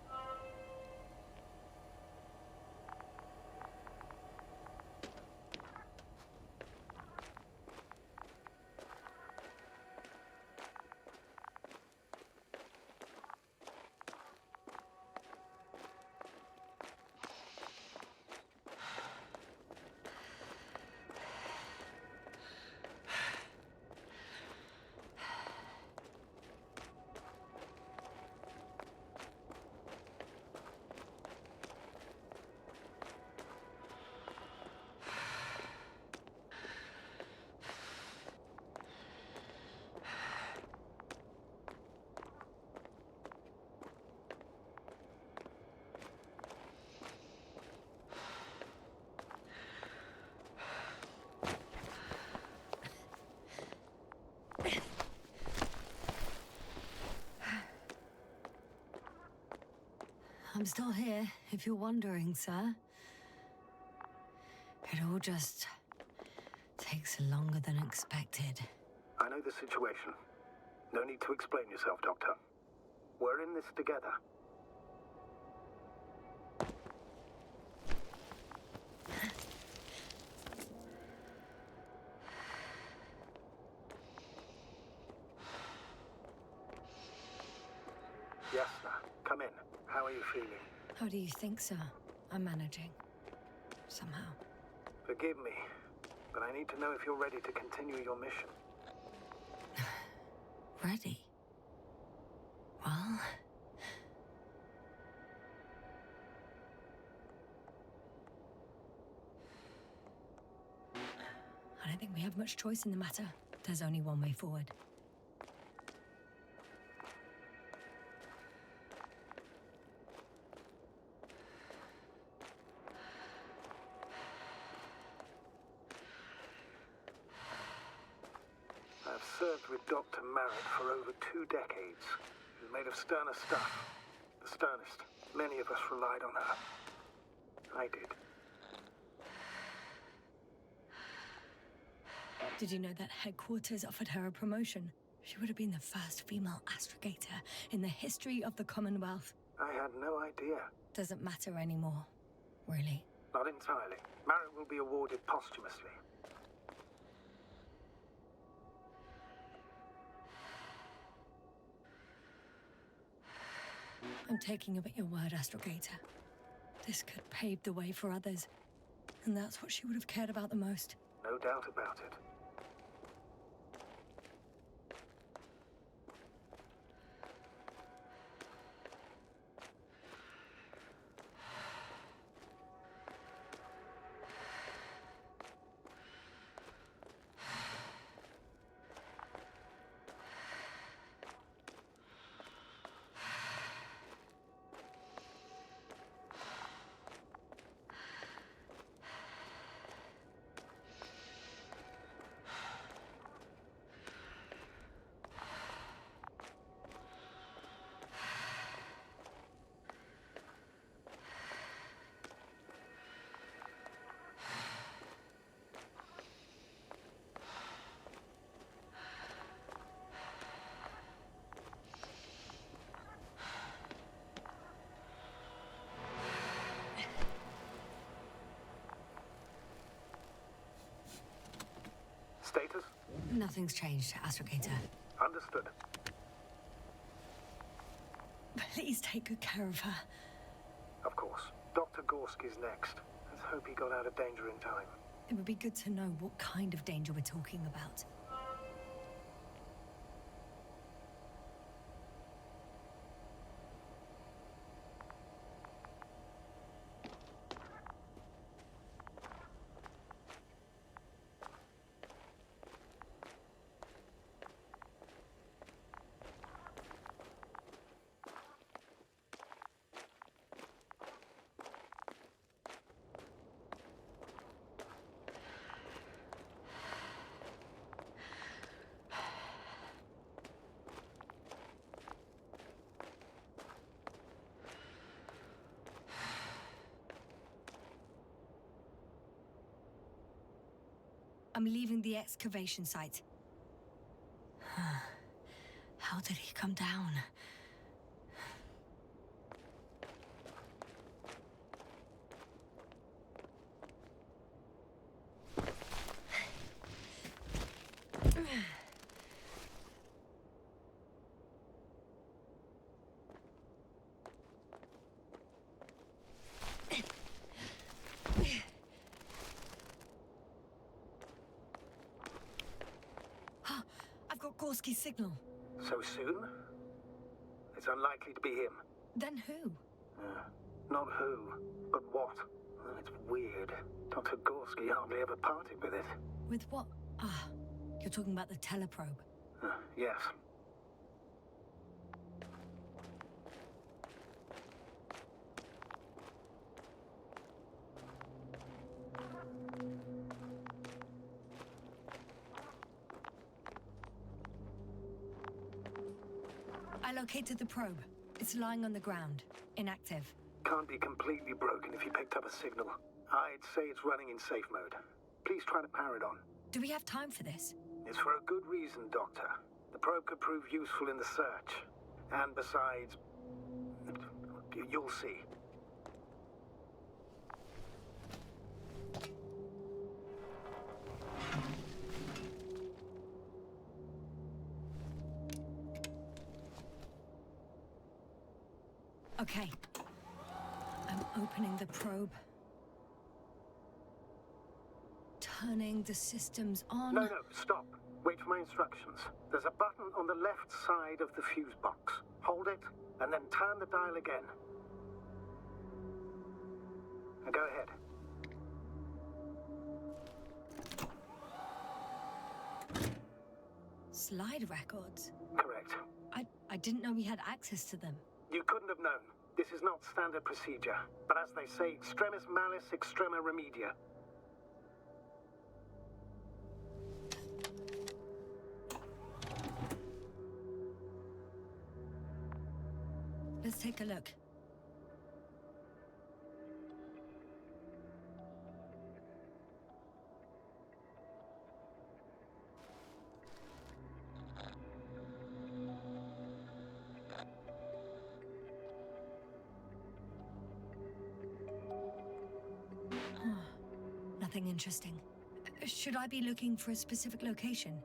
I'm still here, if you're wondering, sir. It all just takes longer than expected. I know the situation. No need to explain yourself, Doctor. We're in this together. Yes, sir. Come in. How are you feeling? How do you think, sir? I'm managing. Somehow. Forgive me, but I need to know if you're ready to continue your mission. Ready? Well... I don't think we have much choice in the matter. There's only one way forward. I've served with Dr. Marit for over 2 decades. She's made of sterner stuff. The sternest. Many of us relied on her. I did. Did you know that headquarters offered her a promotion? She would have been the first female astrogator in the history of the Commonwealth. I had no idea. Doesn't matter anymore, really. Not entirely. Marit will be awarded posthumously. I'm taking you at your word, astrogator. This could pave the way for others. And that's what she would have cared about the most. No doubt about it. Status? Nothing's changed, astrogator. Understood. Please take good care of her. Of course. Dr. Gorski's next. Let's hope he got out of danger in time. It would be good to know what kind of danger we're talking about. I'm leaving the excavation site. How did he come down? I've got Gorski's signal. So soon? It's unlikely to be him. Then who? Not who, but what. It's weird. Dr. Gorski hardly ever parted with it. With what? Ah, you're talking about the teleprobe. Yes. I located the probe. It's lying on the ground, inactive. Can't be completely broken if you picked up a signal. I'd say it's running in safe mode. Please try to power it on. Do we have time for this? It's for a good reason, Doctor. The probe could prove useful in the search. And besides, you'll see. Okay. I'm opening the probe. Turning the systems on. No, stop. Wait for my instructions. There's a button on the left side of the fuse box. Hold it, and then turn the dial again. Now go ahead. Slide records? Correct. I didn't know we had access to them. You couldn't have known. This is not standard procedure. But as they say, extremis malis, extrema remedia. Let's take a look. Nothing interesting. Should I be looking for a specific location?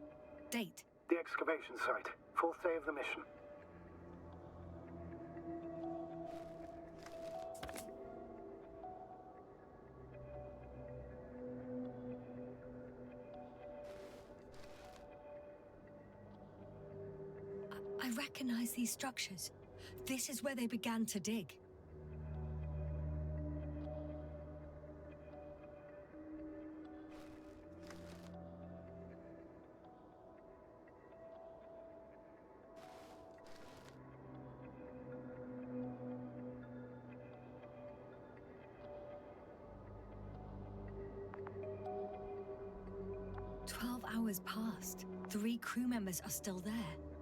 Date? The excavation site. 4th day of the mission. I recognize these structures. This is where they began to dig. Hours passed. 3 crew members are still there.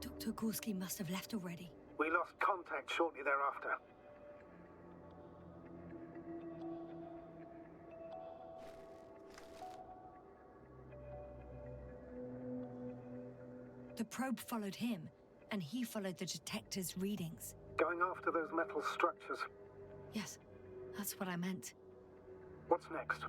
Dr. Gorski must have left already. We lost contact shortly thereafter. The probe followed him, and he followed the detector's readings. Going after those metal structures. Yes, that's what I meant. What's next?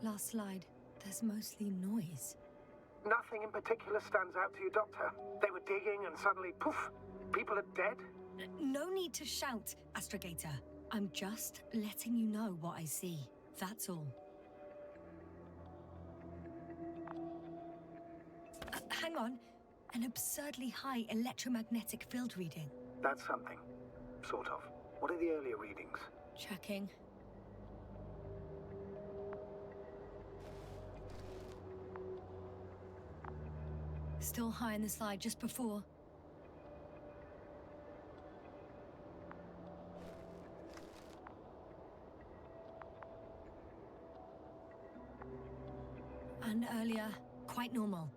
Last slide. there's mostly noise. Nothing in particular stands out to you, Doctor? They were digging and suddenly, poof, people are dead? No need to shout, Astrogator. I'm just letting you know what I see. That's all. Hang on. An absurdly high electromagnetic field reading. That's something. Sort of. What are the earlier readings? Checking. Still high in the slide just before. And earlier, quite normal.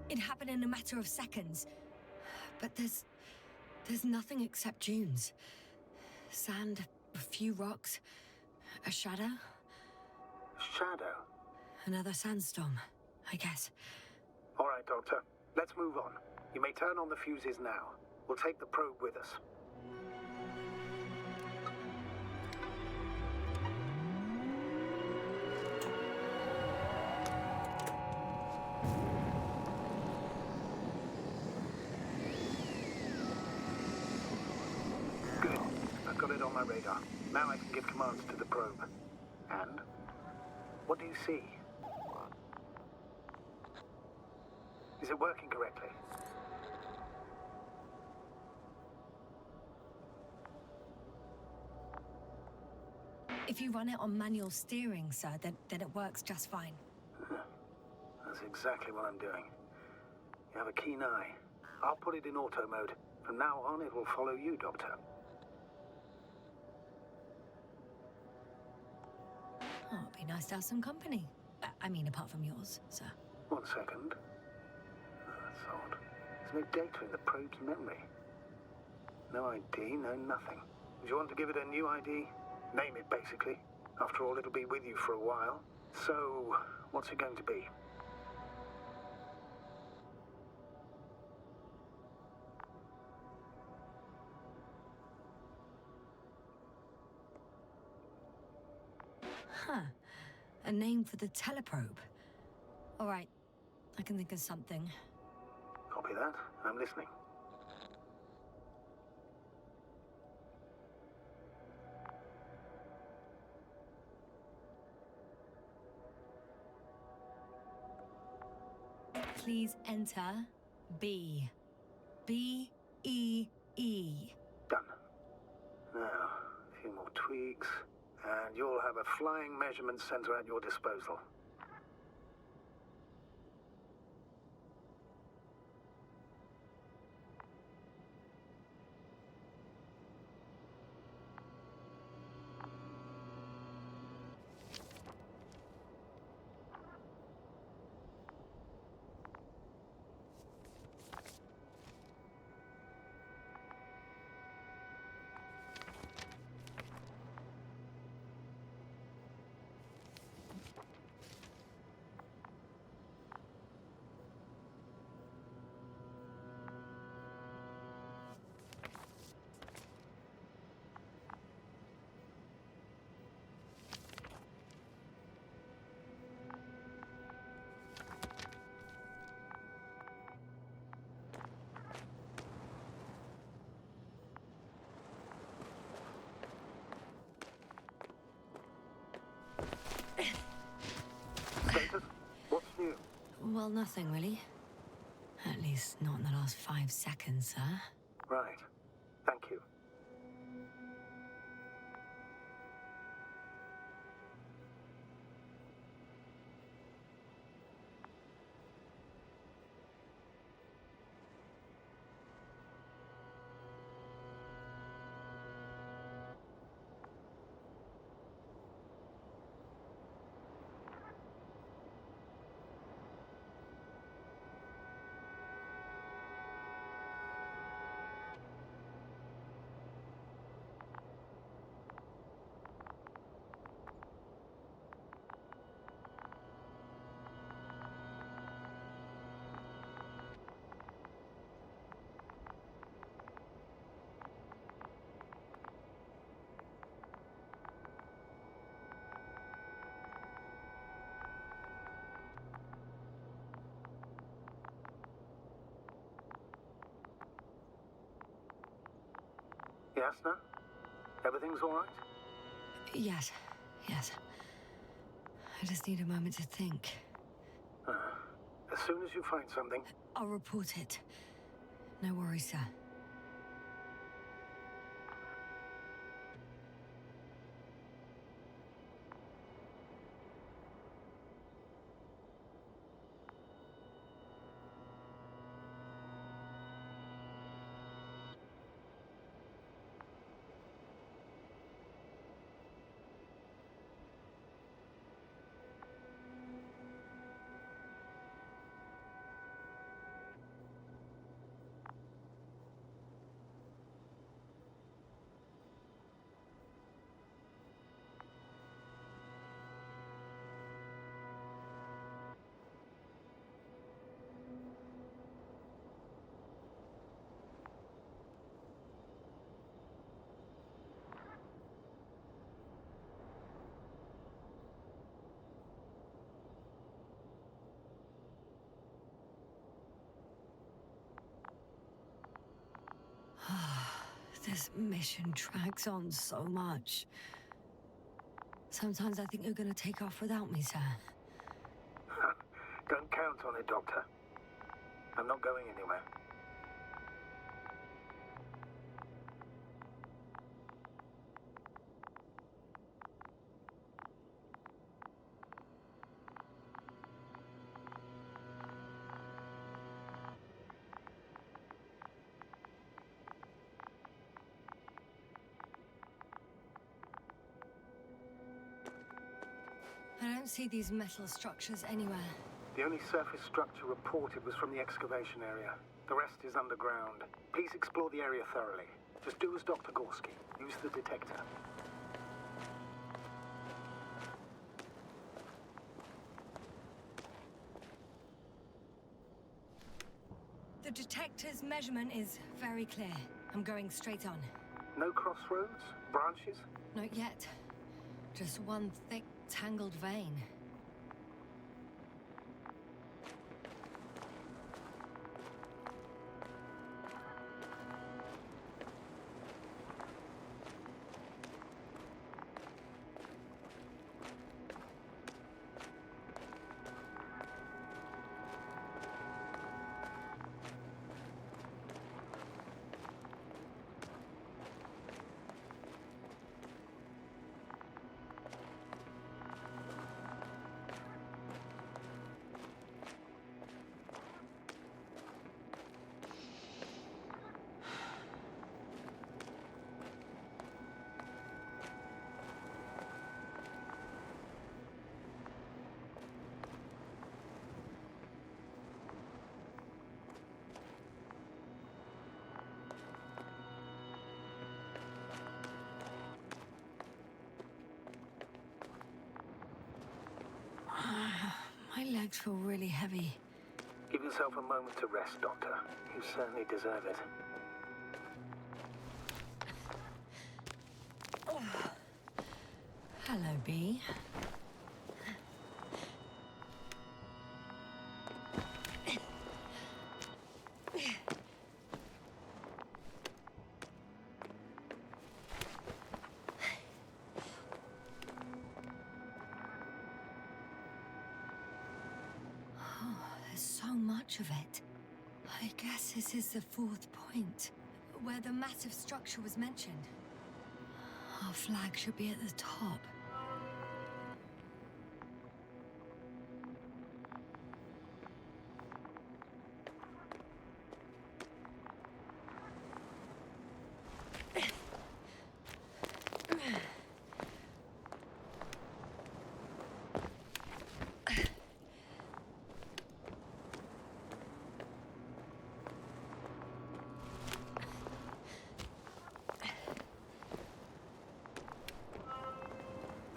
It happened in a matter of seconds. But there's nothing except dunes. Sand, a few rocks, a shadow. Shadow? Another sandstorm, I guess. All right, Doctor. Let's move on. You may turn on the fuses now. We'll take the probe with us. Good. I've got it on my radar. Now I can give commands to the probe. And? What do you see? Is it working correctly? If you run it on manual steering, sir, then it works just fine. That's exactly what I'm doing. You have a keen eye. I'll put it in auto mode. From now on, it will follow you, Doctor. Oh, it'd be nice to have some company. I mean, apart from yours, sir. 1 second. That's odd. There's no data in the probe's memory. No ID, no nothing. Do you want to give it a new ID? Name it, basically. After all, it'll be with you for a while. So, what's it going to be? Huh. A name for the teleprobe. All right. I can think of something. Copy that. I'm listening. Please enter B. B-E-E. Done. Now, a few more tweaks, and you'll have a flying measurement center at your disposal. Status? What's new? Well, nothing really. least not in the last 5 seconds, sir. Right. Thank you. Yes, no? Everything's all right? Yes, yes. I just need a moment to think. As soon as you find something, I'll report it. No worries, sir. This mission drags on so much. Sometimes I think you're gonna take off without me, sir. don't count on it, Doctor. I'm not going anywhere. I don't see these metal structures anywhere. The only surface structure reported was from the excavation area. The rest is underground. Please explore the area thoroughly. Just do as Dr. Gorski. Use the detector. The detector's measurement is very clear. I'm going straight on. No crossroads? Branches? Not yet. Just one thick, tangled vein. My legs feel really heavy. Give yourself a moment to rest, Doctor. You certainly deserve it. Hello, Bee. There's so much of it. I guess this is the fourth point, where the massive structure was mentioned. Our flag should be at the top.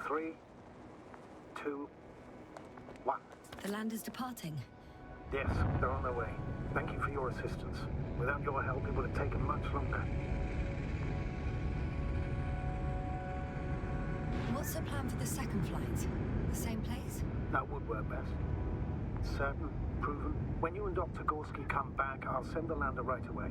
Three, two, one. The land is departing. Yes, they're on their way. Thank you for your assistance. Without your help, it would have taken much longer. What's the plan for the second flight? The same place? That would work best. Certain, proven. When you and Dr. Gorski come back, I'll send the lander right away.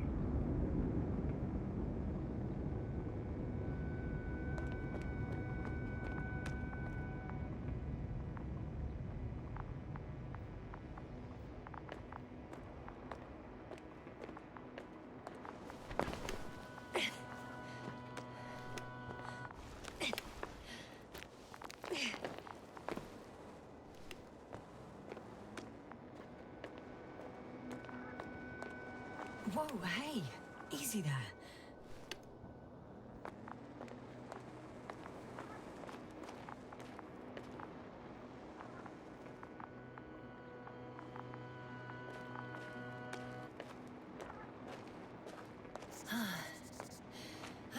Whoa, hey! Easy there.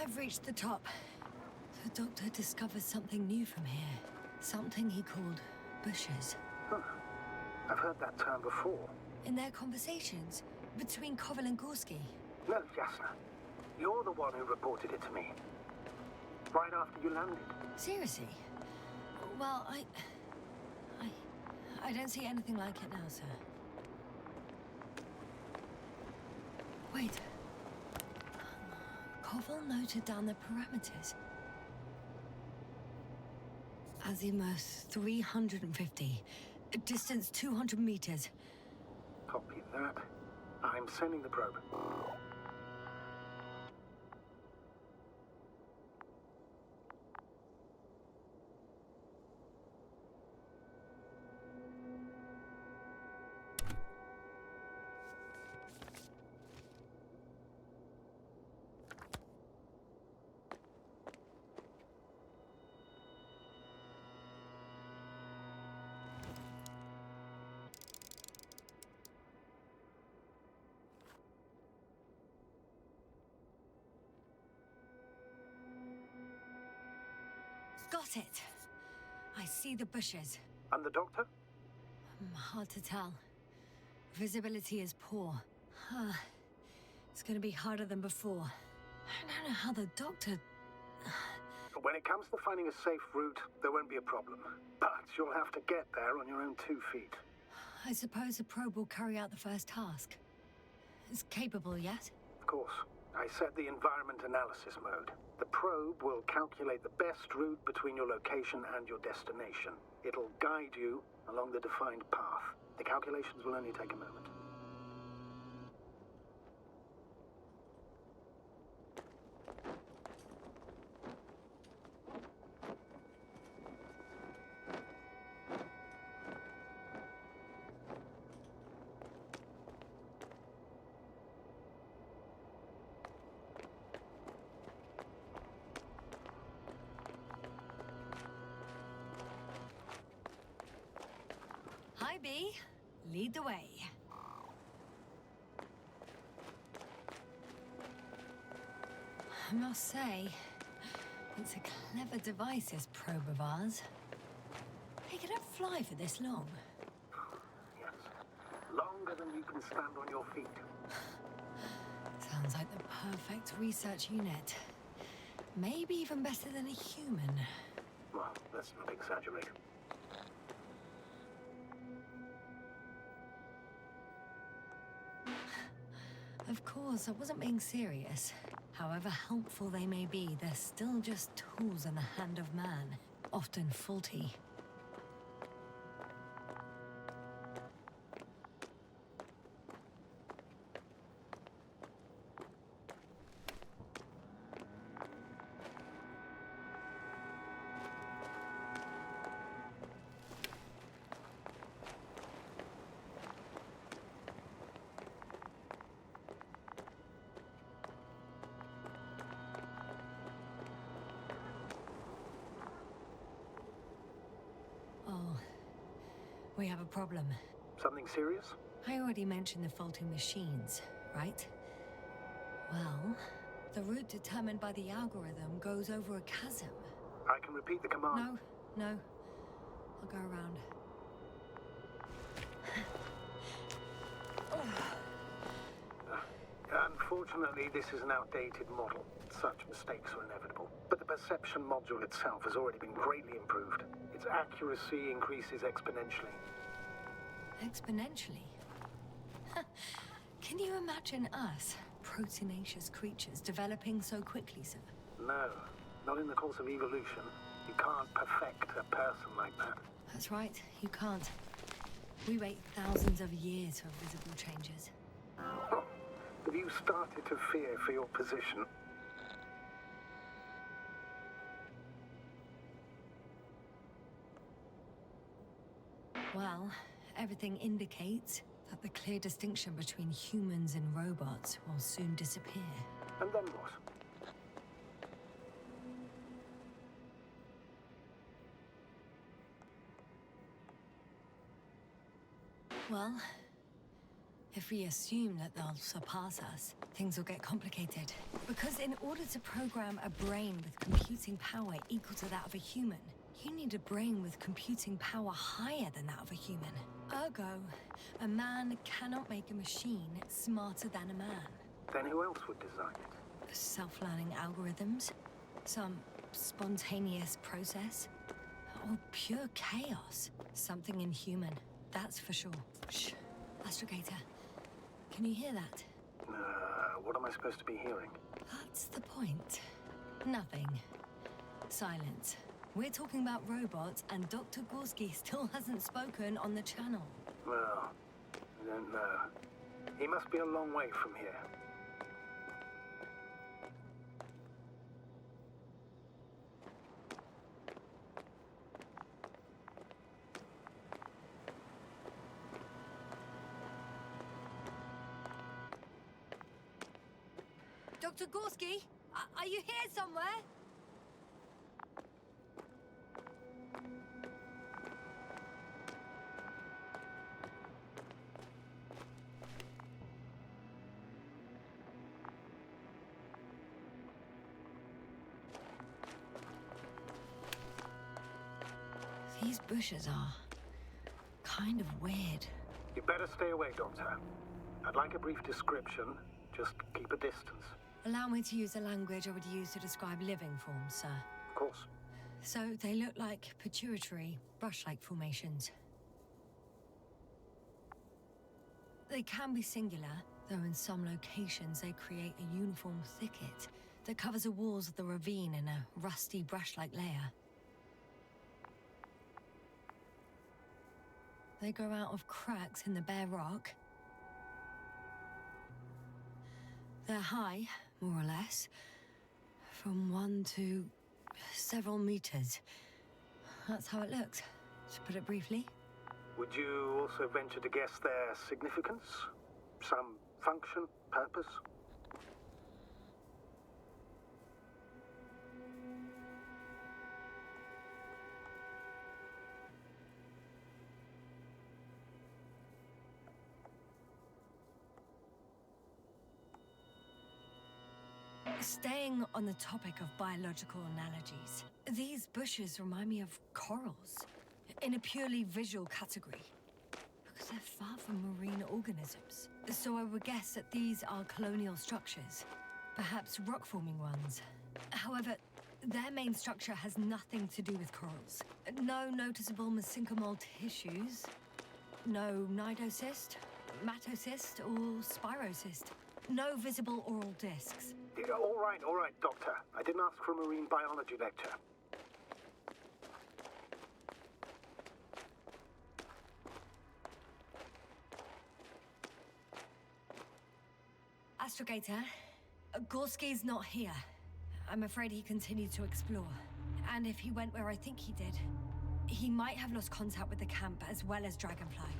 I've reached the top. The doctor discovered something new from here. Something he called bushes. Huh. I've heard that term before. In their conversations between Koval and Gorski. No, Jasna. You're the one who reported it to me. Right after you landed. Seriously? Well, I don't see anything like it now, sir. Wait. Koval noted down the parameters. Azimuth 350. Distance 200 meters. Copy that. I'm sending the probe. Got it. I see the bushes. And the doctor? Hard to tell. Visibility is poor. It's gonna be harder than before. I don't know how the doctor... When it comes to finding a safe route, there won't be a problem. But you'll have to get there on your own 2 feet. I suppose the probe will carry out the first task. It's capable yet? Of course. I set the environment analysis mode. The probe will calculate the best route between your location and your destination. It'll guide you along the defined path. The calculations will only take a moment. Hi, B. Lead the way. I must say, it's a clever device, this probe of ours. Hey, can it fly for this long? Yes. Longer than you can stand on your feet. Sounds like the perfect research unit. Maybe even better than a human. Well, let's not exaggerate. Of course, I wasn't being serious. However helpful they may be, they're still just tools in the hand of man, often faulty. We have a problem. Something serious? I already mentioned the faulty machines, right? Well, the route determined by the algorithm goes over a chasm. I can repeat the command. No. I'll go around. Unfortunately, this is an outdated model. Such mistakes are inevitable. But the perception module itself has already been greatly improved. Its accuracy increases exponentially. Exponentially? Can you imagine us, proteinaceous creatures, developing so quickly, sir? No, not in the course of evolution. You can't perfect a person like that. That's right, you can't. We wait thousands of years for visible changes. Have you started to fear for your position? Well, everything indicates that the clear distinction between humans and robots will soon disappear. And then what? Well, if we assume that they'll surpass us, things will get complicated. Because in order to program a brain with computing power equal to that of a human, you need a brain with computing power higher than that of a human. Ergo, a man cannot make a machine smarter than a man. Then who else would design it? Self-learning algorithms? Some spontaneous process? Or pure chaos? Something inhuman, that's for sure. Shh, Astrogator. Can you hear that? What am I supposed to be hearing? That's the point. Nothing. Silence. We're talking about robots, and Dr. Gorski still hasn't spoken on the channel. Well, I don't know. He must be a long way from here. Dr. Gorski, are you here somewhere? These bushes are kind of weird. You better stay away, Doctor. I'd like a brief description. Just keep a distance. Allow me to use the language I would use to describe living forms, sir. Of course. So they look like pituitary, brush-like formations. They can be singular, though in some locations they create a uniform thicket that covers the walls of the ravine in a rusty brush-like layer. They grow out of cracks in the bare rock. They're high, more or less, from 1 to several meters. That's how it looks, to put it briefly. Would you also venture to guess their significance? Some function, purpose? Staying on the topic of biological analogies, these bushes remind me of corals, in a purely visual category, because they're far from marine organisms. So I would guess that these are colonial structures, perhaps rock-forming ones. However, their main structure has nothing to do with corals. No noticeable mesenchymal tissues, no nidocyst, matocyst, or spirocyst. No visible oral discs. Yeah, all right, Doctor. I didn't ask for a marine biology lecture. Astrogator, Gorski's not here. I'm afraid he continued to explore. And if he went where I think he did, he might have lost contact with the camp as well as Dragonfly.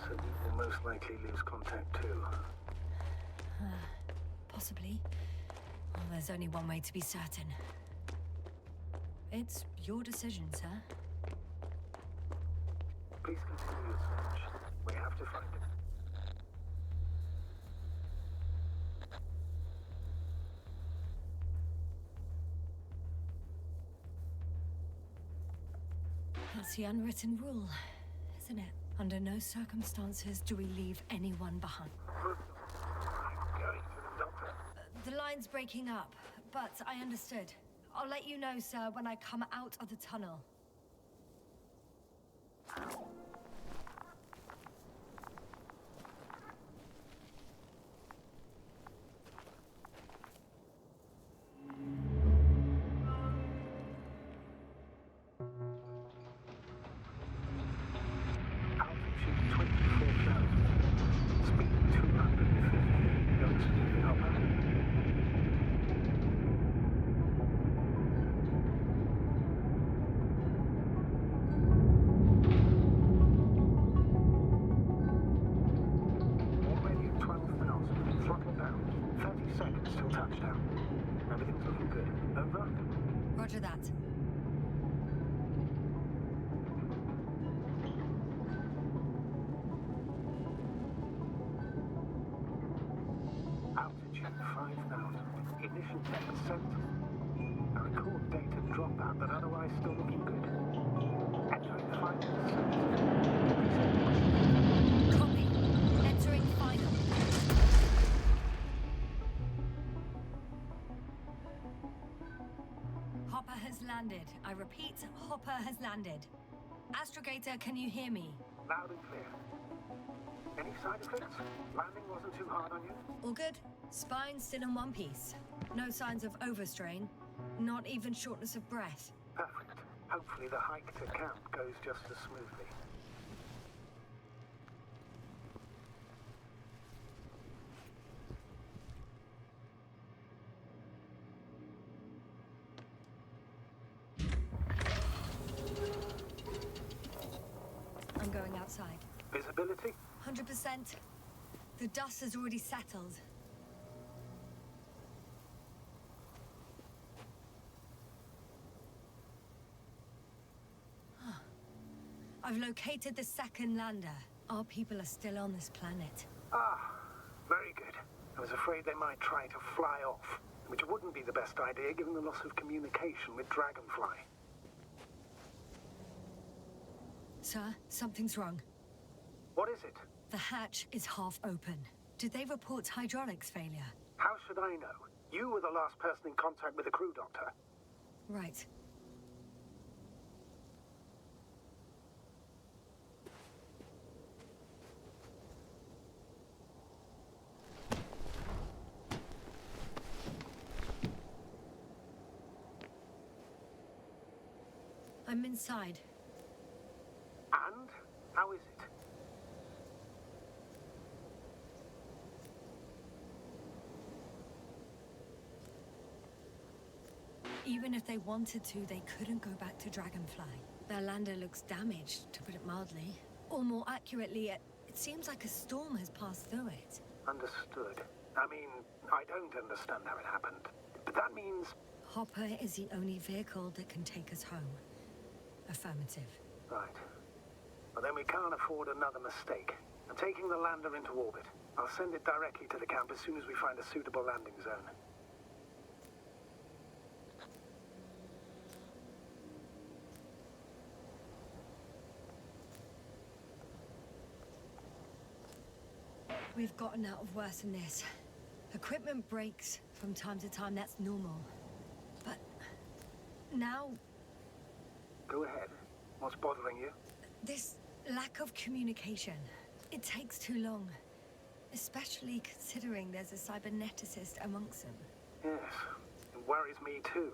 So we will most likely lose contact too. Possibly. Well, there's only one way to be certain. It's your decision, sir. Please continue your search. We have to find it. That's the unwritten rule, isn't it? Under no circumstances do we leave anyone behind. I'm going to the doctor. The line's breaking up, but I understood. I'll let you know, sir, when I come out of the tunnel. Altitude 24,000. Speed 250. Going smoothly, Hopper. Already at 12,000. Throttle down. 30 seconds till touchdown. Everything's looking good. Over. Roger that. Altitude 5,000. Ignition tech sent. A record data dropout, but otherwise still looking good. Entering final. Copy. Entering final. Hopper has landed. I repeat, Hopper has landed. Astrogator, can you hear me? Loud and clear. Any side effects? Landing wasn't too hard on you? All good? Spine still in one piece. No signs of overstrain. Not even shortness of breath. Perfect. Hopefully the hike to camp goes just as smoothly. I'm going outside. Visibility? 100%. The dust has already settled. I've located the second lander. Our people are still on this planet. Ah, very good. I was afraid they might try to fly off, which wouldn't be the best idea given the loss of communication with Dragonfly. Sir, something's wrong. What is it? The hatch is half open. Did they report hydraulics failure? How should I know? You were the last person in contact with the crew doctor. Right. I'm inside. And? How is it? Even if they wanted to, they couldn't go back to Dragonfly. Their lander looks damaged, to put it mildly. Or more accurately, it seems like a storm has passed through it. Understood. I mean, I don't understand how it happened. But that means... Hopper is the only vehicle that can take us home. Affirmative. Right. Well, then we can't afford another mistake. I'm taking the lander into orbit. I'll send it directly to the camp as soon as we find a suitable landing zone. We've gotten out of worse than this. Equipment breaks from time to time, that's normal. But now, Go ahead. What's bothering you? this lack of communication, it takes too long. Especially considering there's a cyberneticist amongst them. Yes. It worries me too.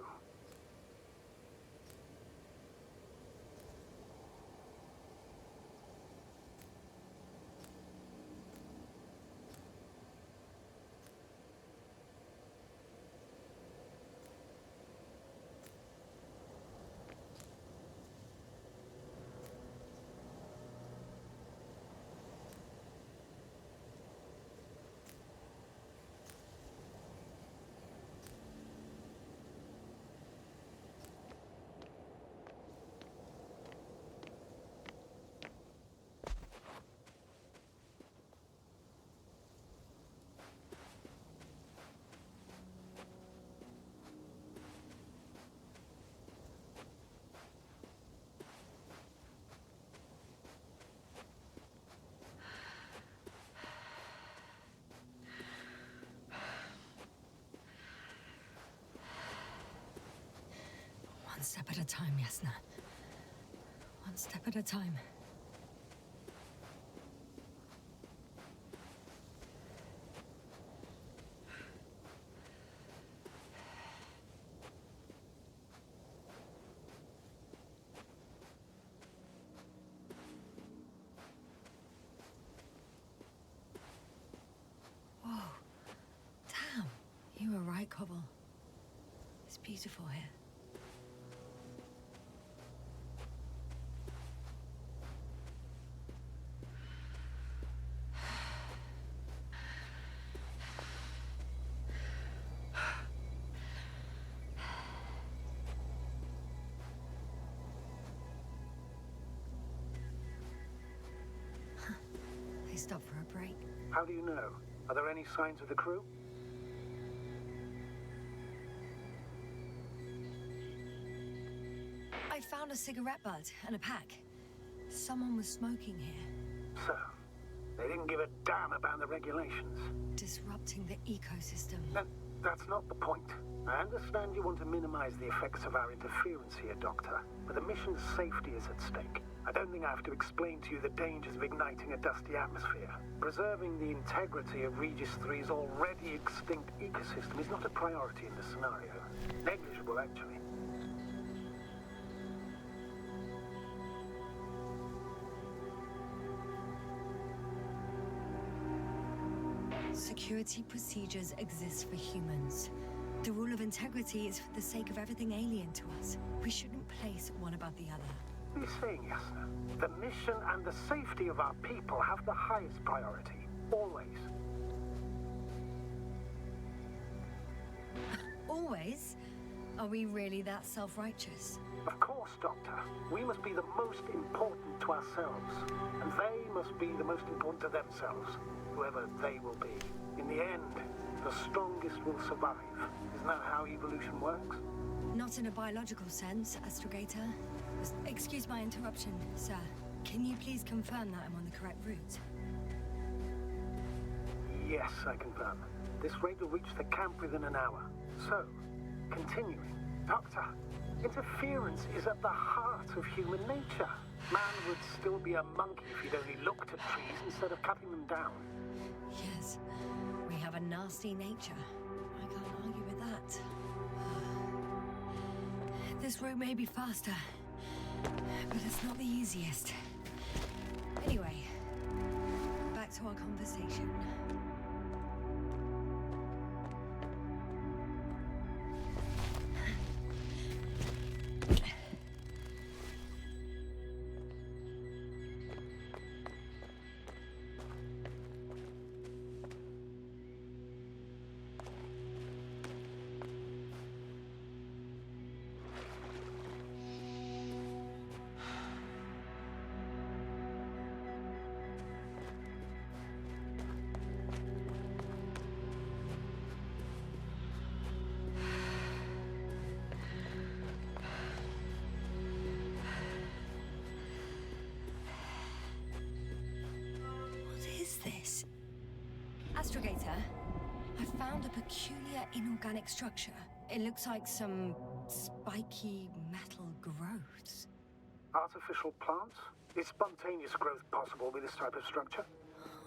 One step at a time, Yasna. One step at a time. Whoa. Damn. You were right, Cobble. It's beautiful here. They stopped for a break. How do you know? Are there any signs of the crew? I found a cigarette butt and a pack. Someone was smoking here, So, they didn't give a damn about the regulations. disrupting the ecosystem. That's not the point. I understand you want to minimize the effects of our interference here, Doctor, but the mission's safety is at stake. I don't think I have to explain to you the dangers of igniting a dusty atmosphere. Preserving the integrity of Regis 3's already extinct ecosystem is not a priority in this scenario. Negligible, actually. Security procedures exist for humans. The rule of integrity is for the sake of everything alien to us. We shouldn't place one above the other. What are you saying, Yasna? The mission and the safety of our people have the highest priority. Always. Always? Are we really that self-righteous? Of course, Doctor. We must be the most important to ourselves. And they must be the most important to themselves. Whoever they will be. In the end, the strongest will survive. Isn't that how evolution works? Not in a biological sense, Astrogator. Excuse my interruption, sir. Can you please confirm that I'm on the correct route? Yes, I confirm. This raid will reach the camp within an hour. So, continuing. Doctor, interference is at the heart of human nature. Man would still be a monkey if he'd only looked at trees instead of cutting them down. Yes, we have a nasty nature. I can't argue with that. This route may be faster, but it's not the easiest. Anyway, back to our conversation. This? Astrogator, I found a peculiar inorganic structure. It looks like some spiky metal growths. Artificial plants? Is spontaneous growth possible with this type of structure?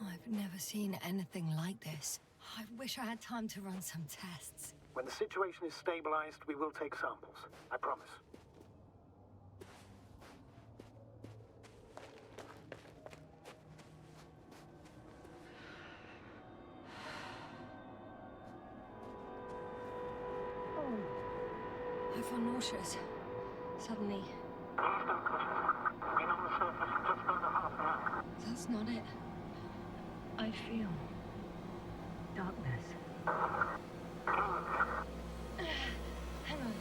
I've never seen anything like this. I wish I had time to run some tests. When the situation is stabilized, we will take samples. I promise. I feel nauseous. Suddenly. That's not it. I feel darkness. Hang on.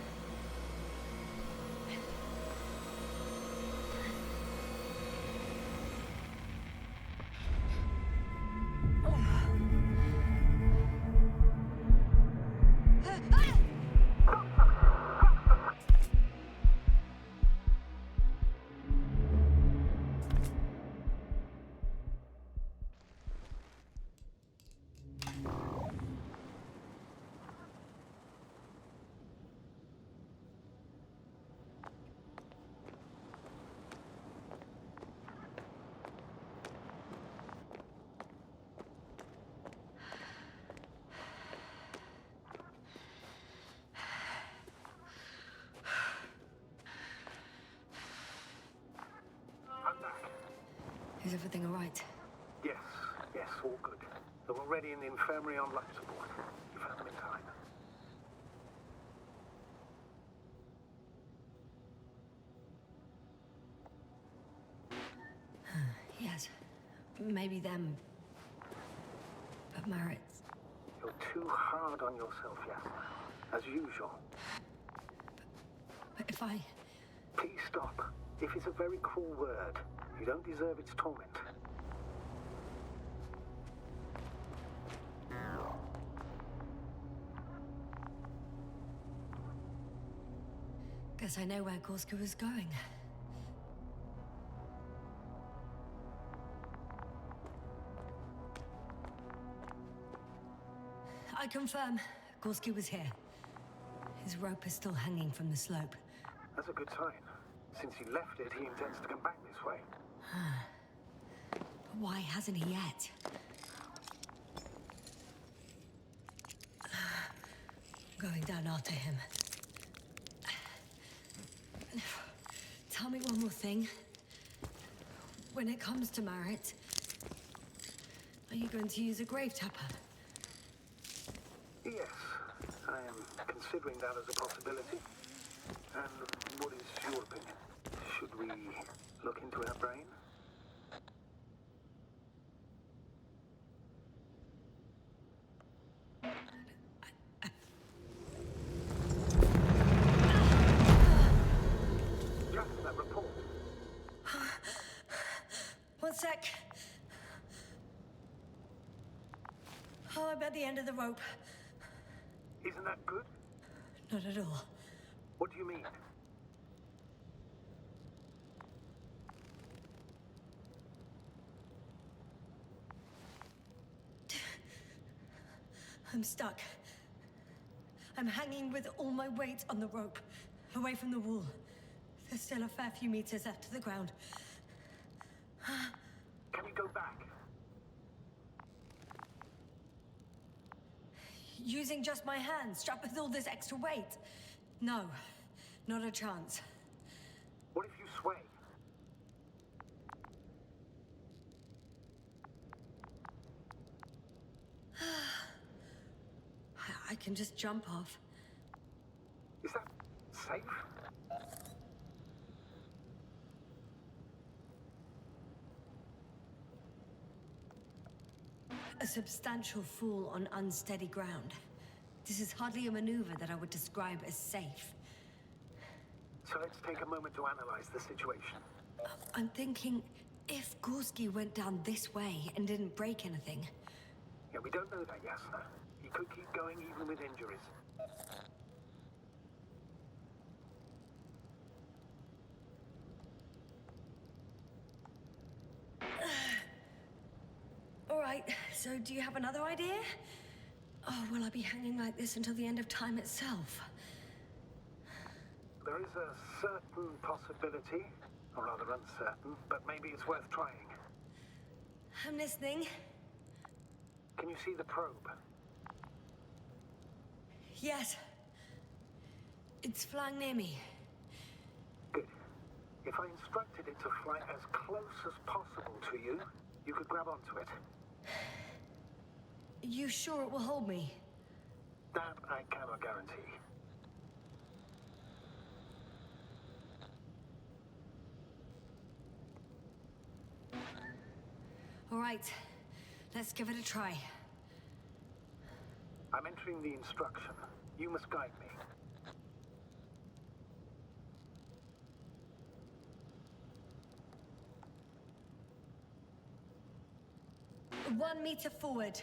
Is everything all right? Yes, yes, all good. They're already in the infirmary on life support. You found them in time. Yes. Maybe them. But Marit's... You're too hard on yourself, Yasna. As usual. But if I... Please stop. If it's a very cruel word, you don't deserve its torment. Guess I know where Gorska was going. I confirm, Gorski was here. His rope is still hanging from the slope. That's a good sign. Since he left it, he intends to come back this way. But why hasn't he yet? Going down after him. Tell me one more thing. When it comes to Marit, are you going to use a grave tapper? Yes, I am considering that as a possibility. And what is your opinion? Should we look into her brain? Just that report. One sec. Oh, I'm at the end of the rope. Isn't that good? Not at all. What do you mean? I'm stuck. I'm hanging with all my weight on the rope, away from the wall. There's still a fair few meters left to the ground. Can you go back? Using just my hands, strapped with all this extra weight? No, not a chance. What if you sway? I can just jump off. Is that safe? A substantial fall on unsteady ground. This is hardly a maneuver that I would describe as safe. So let's take a moment to analyze the situation. I'm thinking, if Gorski went down this way and didn't break anything... Yeah, we don't know that, Yasna. He could keep going even with injuries. All right, so do you have another idea? Oh, will I be hanging like this until the end of time itself? There is a certain possibility, or rather uncertain, but maybe it's worth trying. I'm listening. Can you see the probe? Yes. It's flying near me. Good. If I instructed it to fly as close as possible to you, you could grab onto it. You sure it will hold me? That I cannot guarantee. All right, let's give it a try. I'm entering the instruction. You must guide me. One meter forward.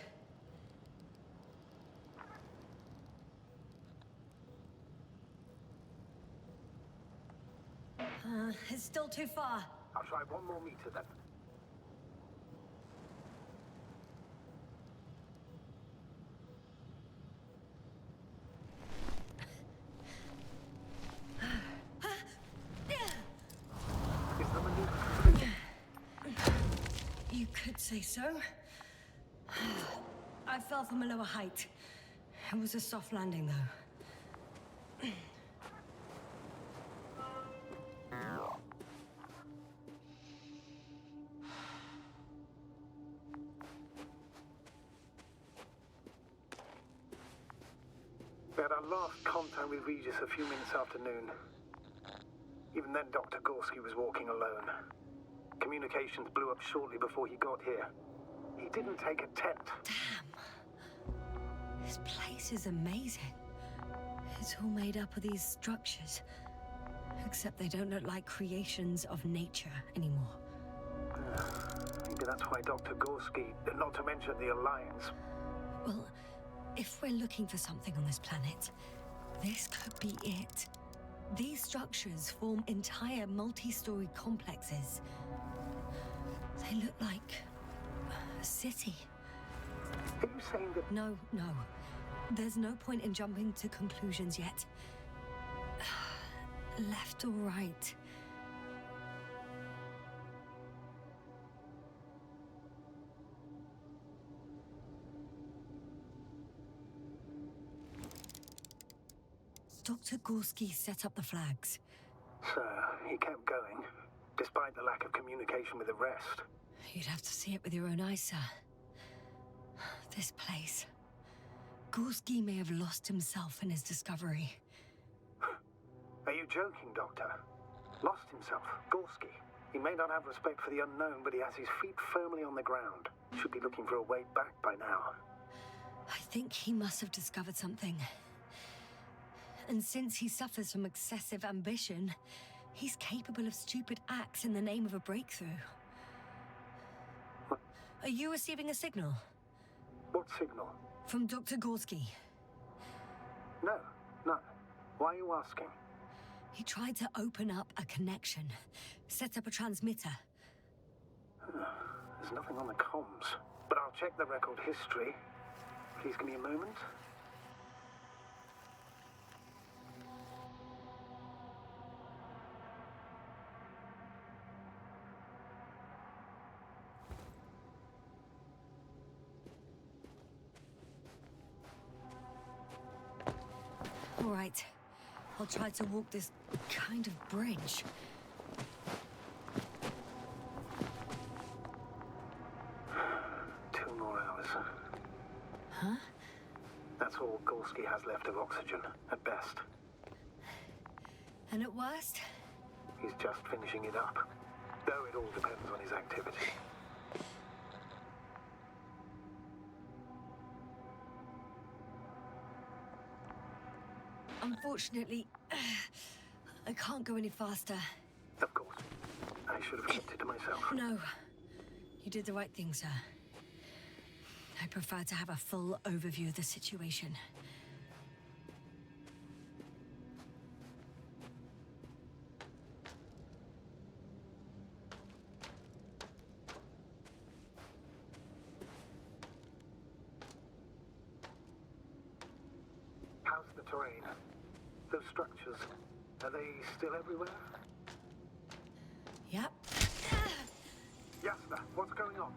It's still too far. I'll try 1 more meter then. Is the maneuver complete? You could say so. I fell from a lower height. It was a soft landing, though. We had our last contact with Regis a few minutes after noon. Even then, Dr. Gorski was walking alone. Communications blew up shortly before he got here. He didn't take a tent. Damn. This place is amazing. It's all made up of these structures. Except they don't look like creations of nature anymore. Maybe that's why Dr. Gorski, not to mention the Alliance. Well, if we're looking for something on this planet, this could be it. These structures form entire multi-story complexes. They look like a city. Are you saying that... No. There's no point in jumping to conclusions yet. Left or right? Dr. Gorski set up the flags. So, he kept going, despite the lack of communication with the rest. You'd have to see it with your own eyes, sir. This place. Gorski may have lost himself in his discovery. Are you joking, Doctor? Lost himself, Gorski. He may not have respect for the unknown, but he has his feet firmly on the ground. Should be looking for a way back by now. I think he must have discovered something. And since he suffers from excessive ambition, he's capable of stupid acts in the name of a breakthrough. Are you receiving a signal? What signal? From Dr. Gorski. No, none. Why are you asking? He tried to open up a connection, set up a transmitter. There's nothing on the comms, but I'll check the record history. Please give me a moment. All right. I'll try to walk this kind of bridge. Two more hours. Huh? That's all Gorski has left of oxygen, at best. And at worst? He's just finishing it up. Though it all depends on his activity. Unfortunately, I can't go any faster. Of course. I should have kept it to myself. No. You did the right thing, sir. I prefer to have a full overview of the situation. How's the terrain? Those structures, are they still everywhere? Yep. Yasna, what's going on?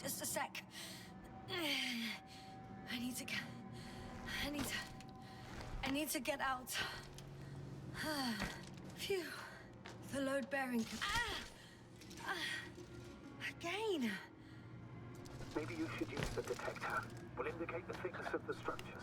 Just a sec. I need to get out. Phew. The load bearing. Again. Maybe you should use the detector. Will indicate the thickness of the structures.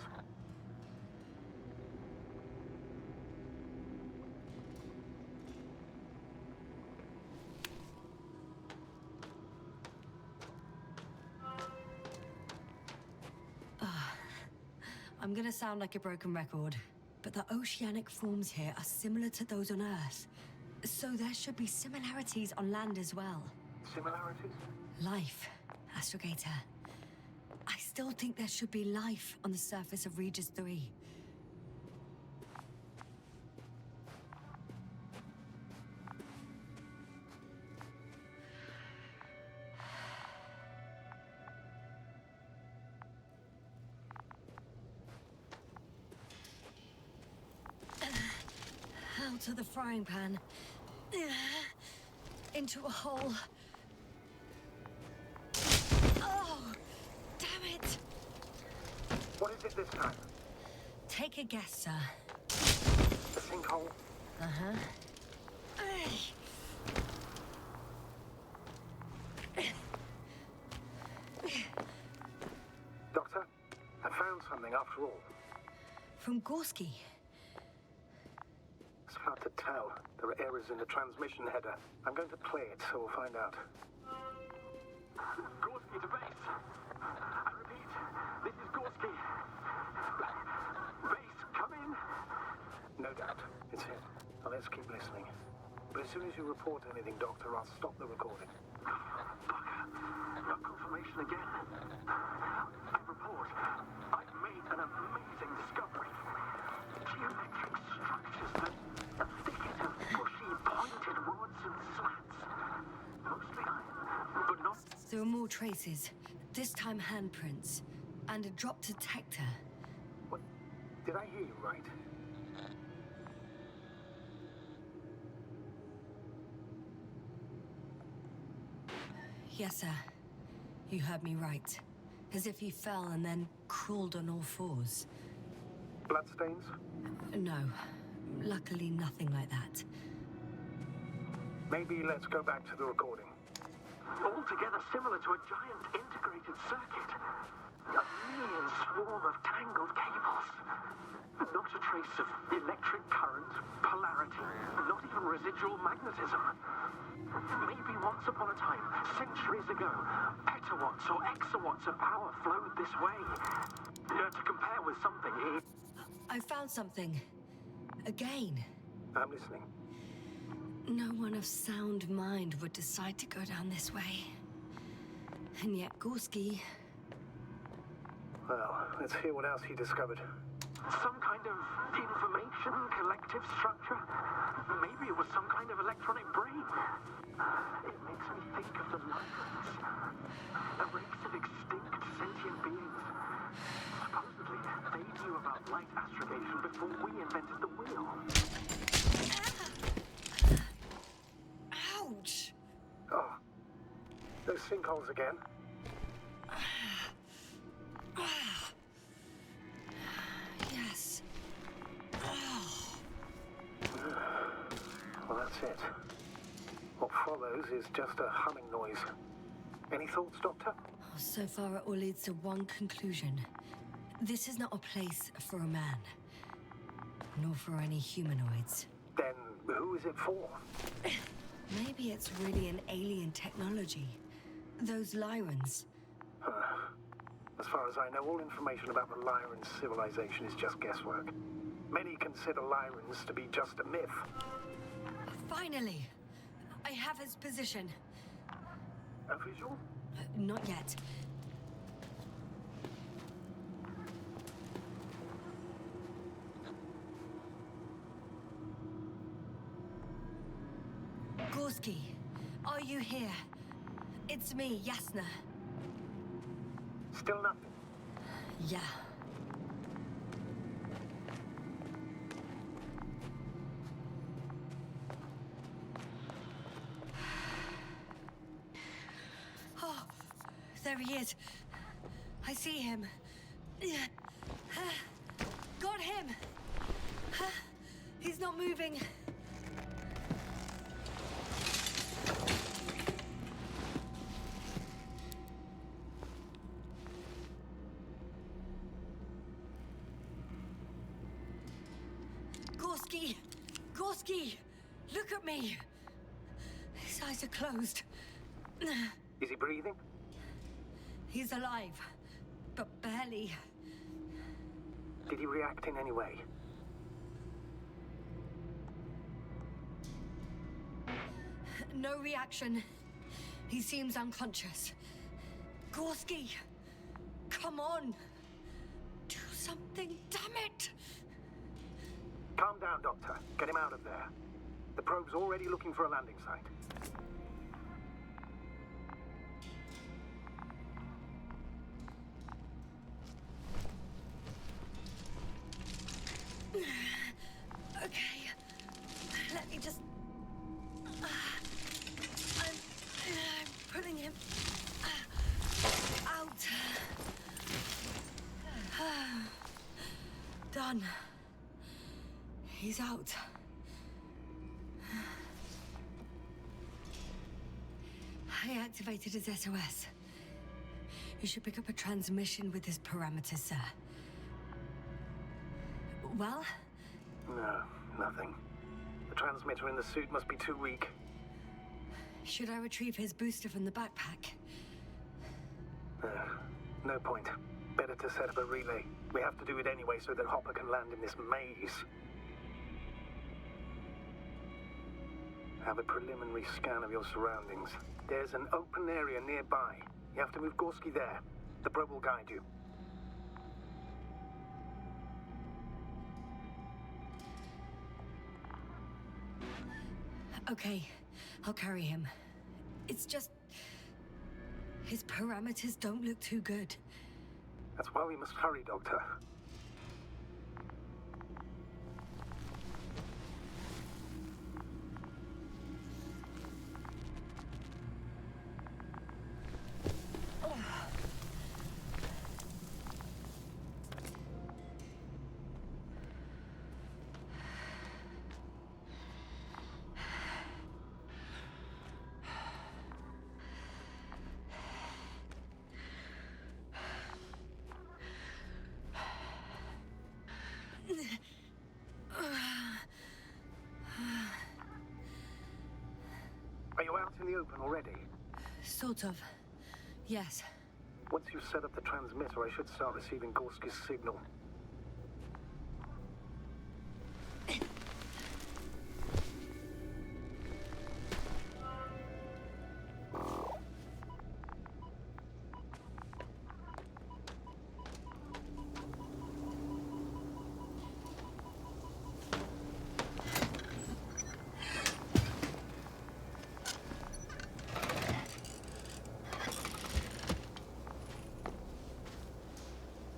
I'm gonna sound like a broken record, but the oceanic forms here are similar to those on Earth. So there should be similarities on land as well. Similarities? Life, Astrogator. I still think there should be life on the surface of Regis 3. Out of the frying pan. Into a hole. Oh, damn it! What is it this time? Take a guess, sir. A sinkhole? Uh-huh. Doctor, I found something after all? From Gorski. It's hard to tell. There are errors in the transmission header. I'm going to play it, so we'll find out. Gorski to base. I repeat, this is Gorski. Base, come in. No doubt. It's him. Now let's keep listening. But as soon as you report anything, Doctor, I'll stop the recording. Fucker. Got confirmation again. I report. I've made an amazing discovery. Geometric structures that are thicket of bushy, pointed rods and slats. Mostly iron, but not... There are more traces. This time handprints. And a drop detector. What? Did I hear you right? Yes, sir. You heard me right. As if he fell and then crawled on all fours. Bloodstains? No. Luckily, nothing like that. Maybe let's go back to the recording. Altogether similar to a giant integrated circuit. A million swarm of tangled cables. Not a trace of electric current, polarity, not even residual magnetism. Maybe once upon a time, centuries ago, petawatts or exawatts of power flowed this way. To compare with something here. I found something. Again. I'm listening. No one of sound mind would decide to go down this way. And yet Gorski... Well, let's hear what else he discovered. Some kind of information collective structure? Maybe it was some kind of electronic brain. It makes me think of the Lyrans. A race of extinct sentient beings. Supposedly, they knew about light astrogation before we invented the wheel. Ouch! Oh. Those sinkholes again. Yes. Well, that's it. What follows is just a humming noise. Any thoughts, Doctor? So far, it all leads to one conclusion. This is not a place for a man. Nor for any humanoids. Then who is it for? Maybe it's really an alien technology. Those Lyrans. As far as I know, all information about the Lyran civilization is just guesswork. Many consider Lyrans to be just a myth. Finally! I have his position. A visual? Not yet. Gorski, are you here? It's me, Yasna. Still nothing. Yeah. Oh, there he is. I see him. Got him. He's not moving. Gorski! Gorski! Look at me! His eyes are closed. Is he breathing? He's alive, but barely. Did he react in any way? No reaction. He seems unconscious. Gorski! Come on! Do something, damn it! Calm down, Doctor. Get him out of there. The probe's already looking for a landing site. Okay. Let me just... I'm pulling him out. Done. He's out. I activated his SOS. You should pick up a transmission with his parameters, sir. Well? No, nothing. The transmitter in the suit must be too weak. Should I retrieve his booster from the backpack? No point. Better to set up a relay. We have to do it anyway so that Hopper can land in this maze. Have a preliminary scan of your surroundings. There's an open area nearby. You have to move Gorski there. The probe will guide you. Okay, I'll carry him. It's just... his parameters don't look too good. That's why we must hurry, Doctor. Are you out in the open already? Sort of. Yes. Once you've set up the transmitter, I should start receiving Gorski's signal.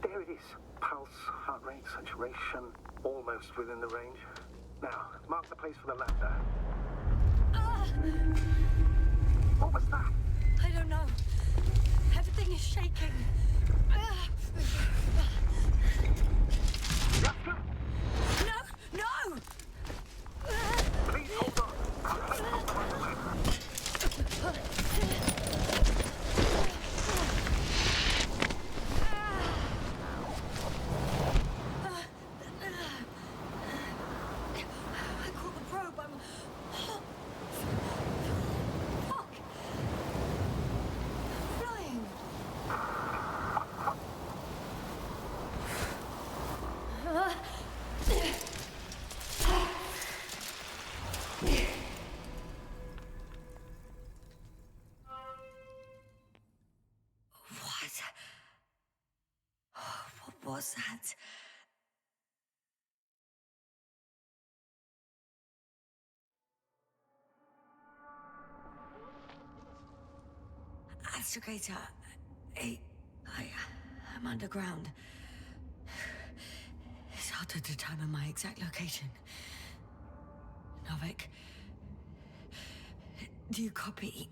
There it is. Pulse, heart rate, saturation, almost within the range. Now, mark the place for the lander. What was that? I don't know. Everything is shaking. Doctor, No! No! please hold on. I'll take off the microwave. I caught the probe. I'm... Fuck! Flying! What was that? Astrogator, I'm underground. It's hard to determine my exact location. Novik, do you copy?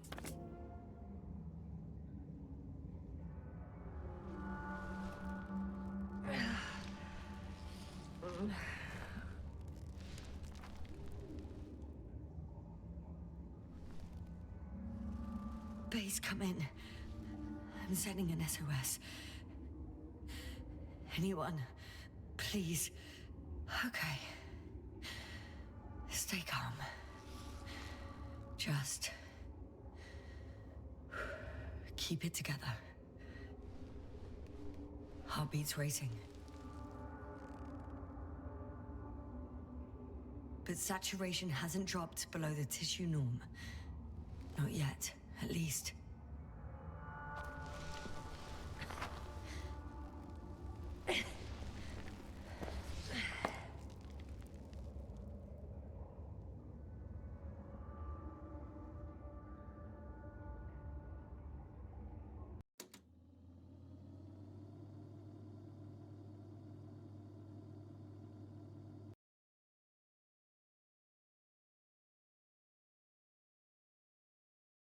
Base, come in. I'm sending an SOS. Anyone, please. Okay. Stay calm. Just keep it together. Heartbeats racing. But saturation hasn't dropped below the tissue norm. Not yet, at least.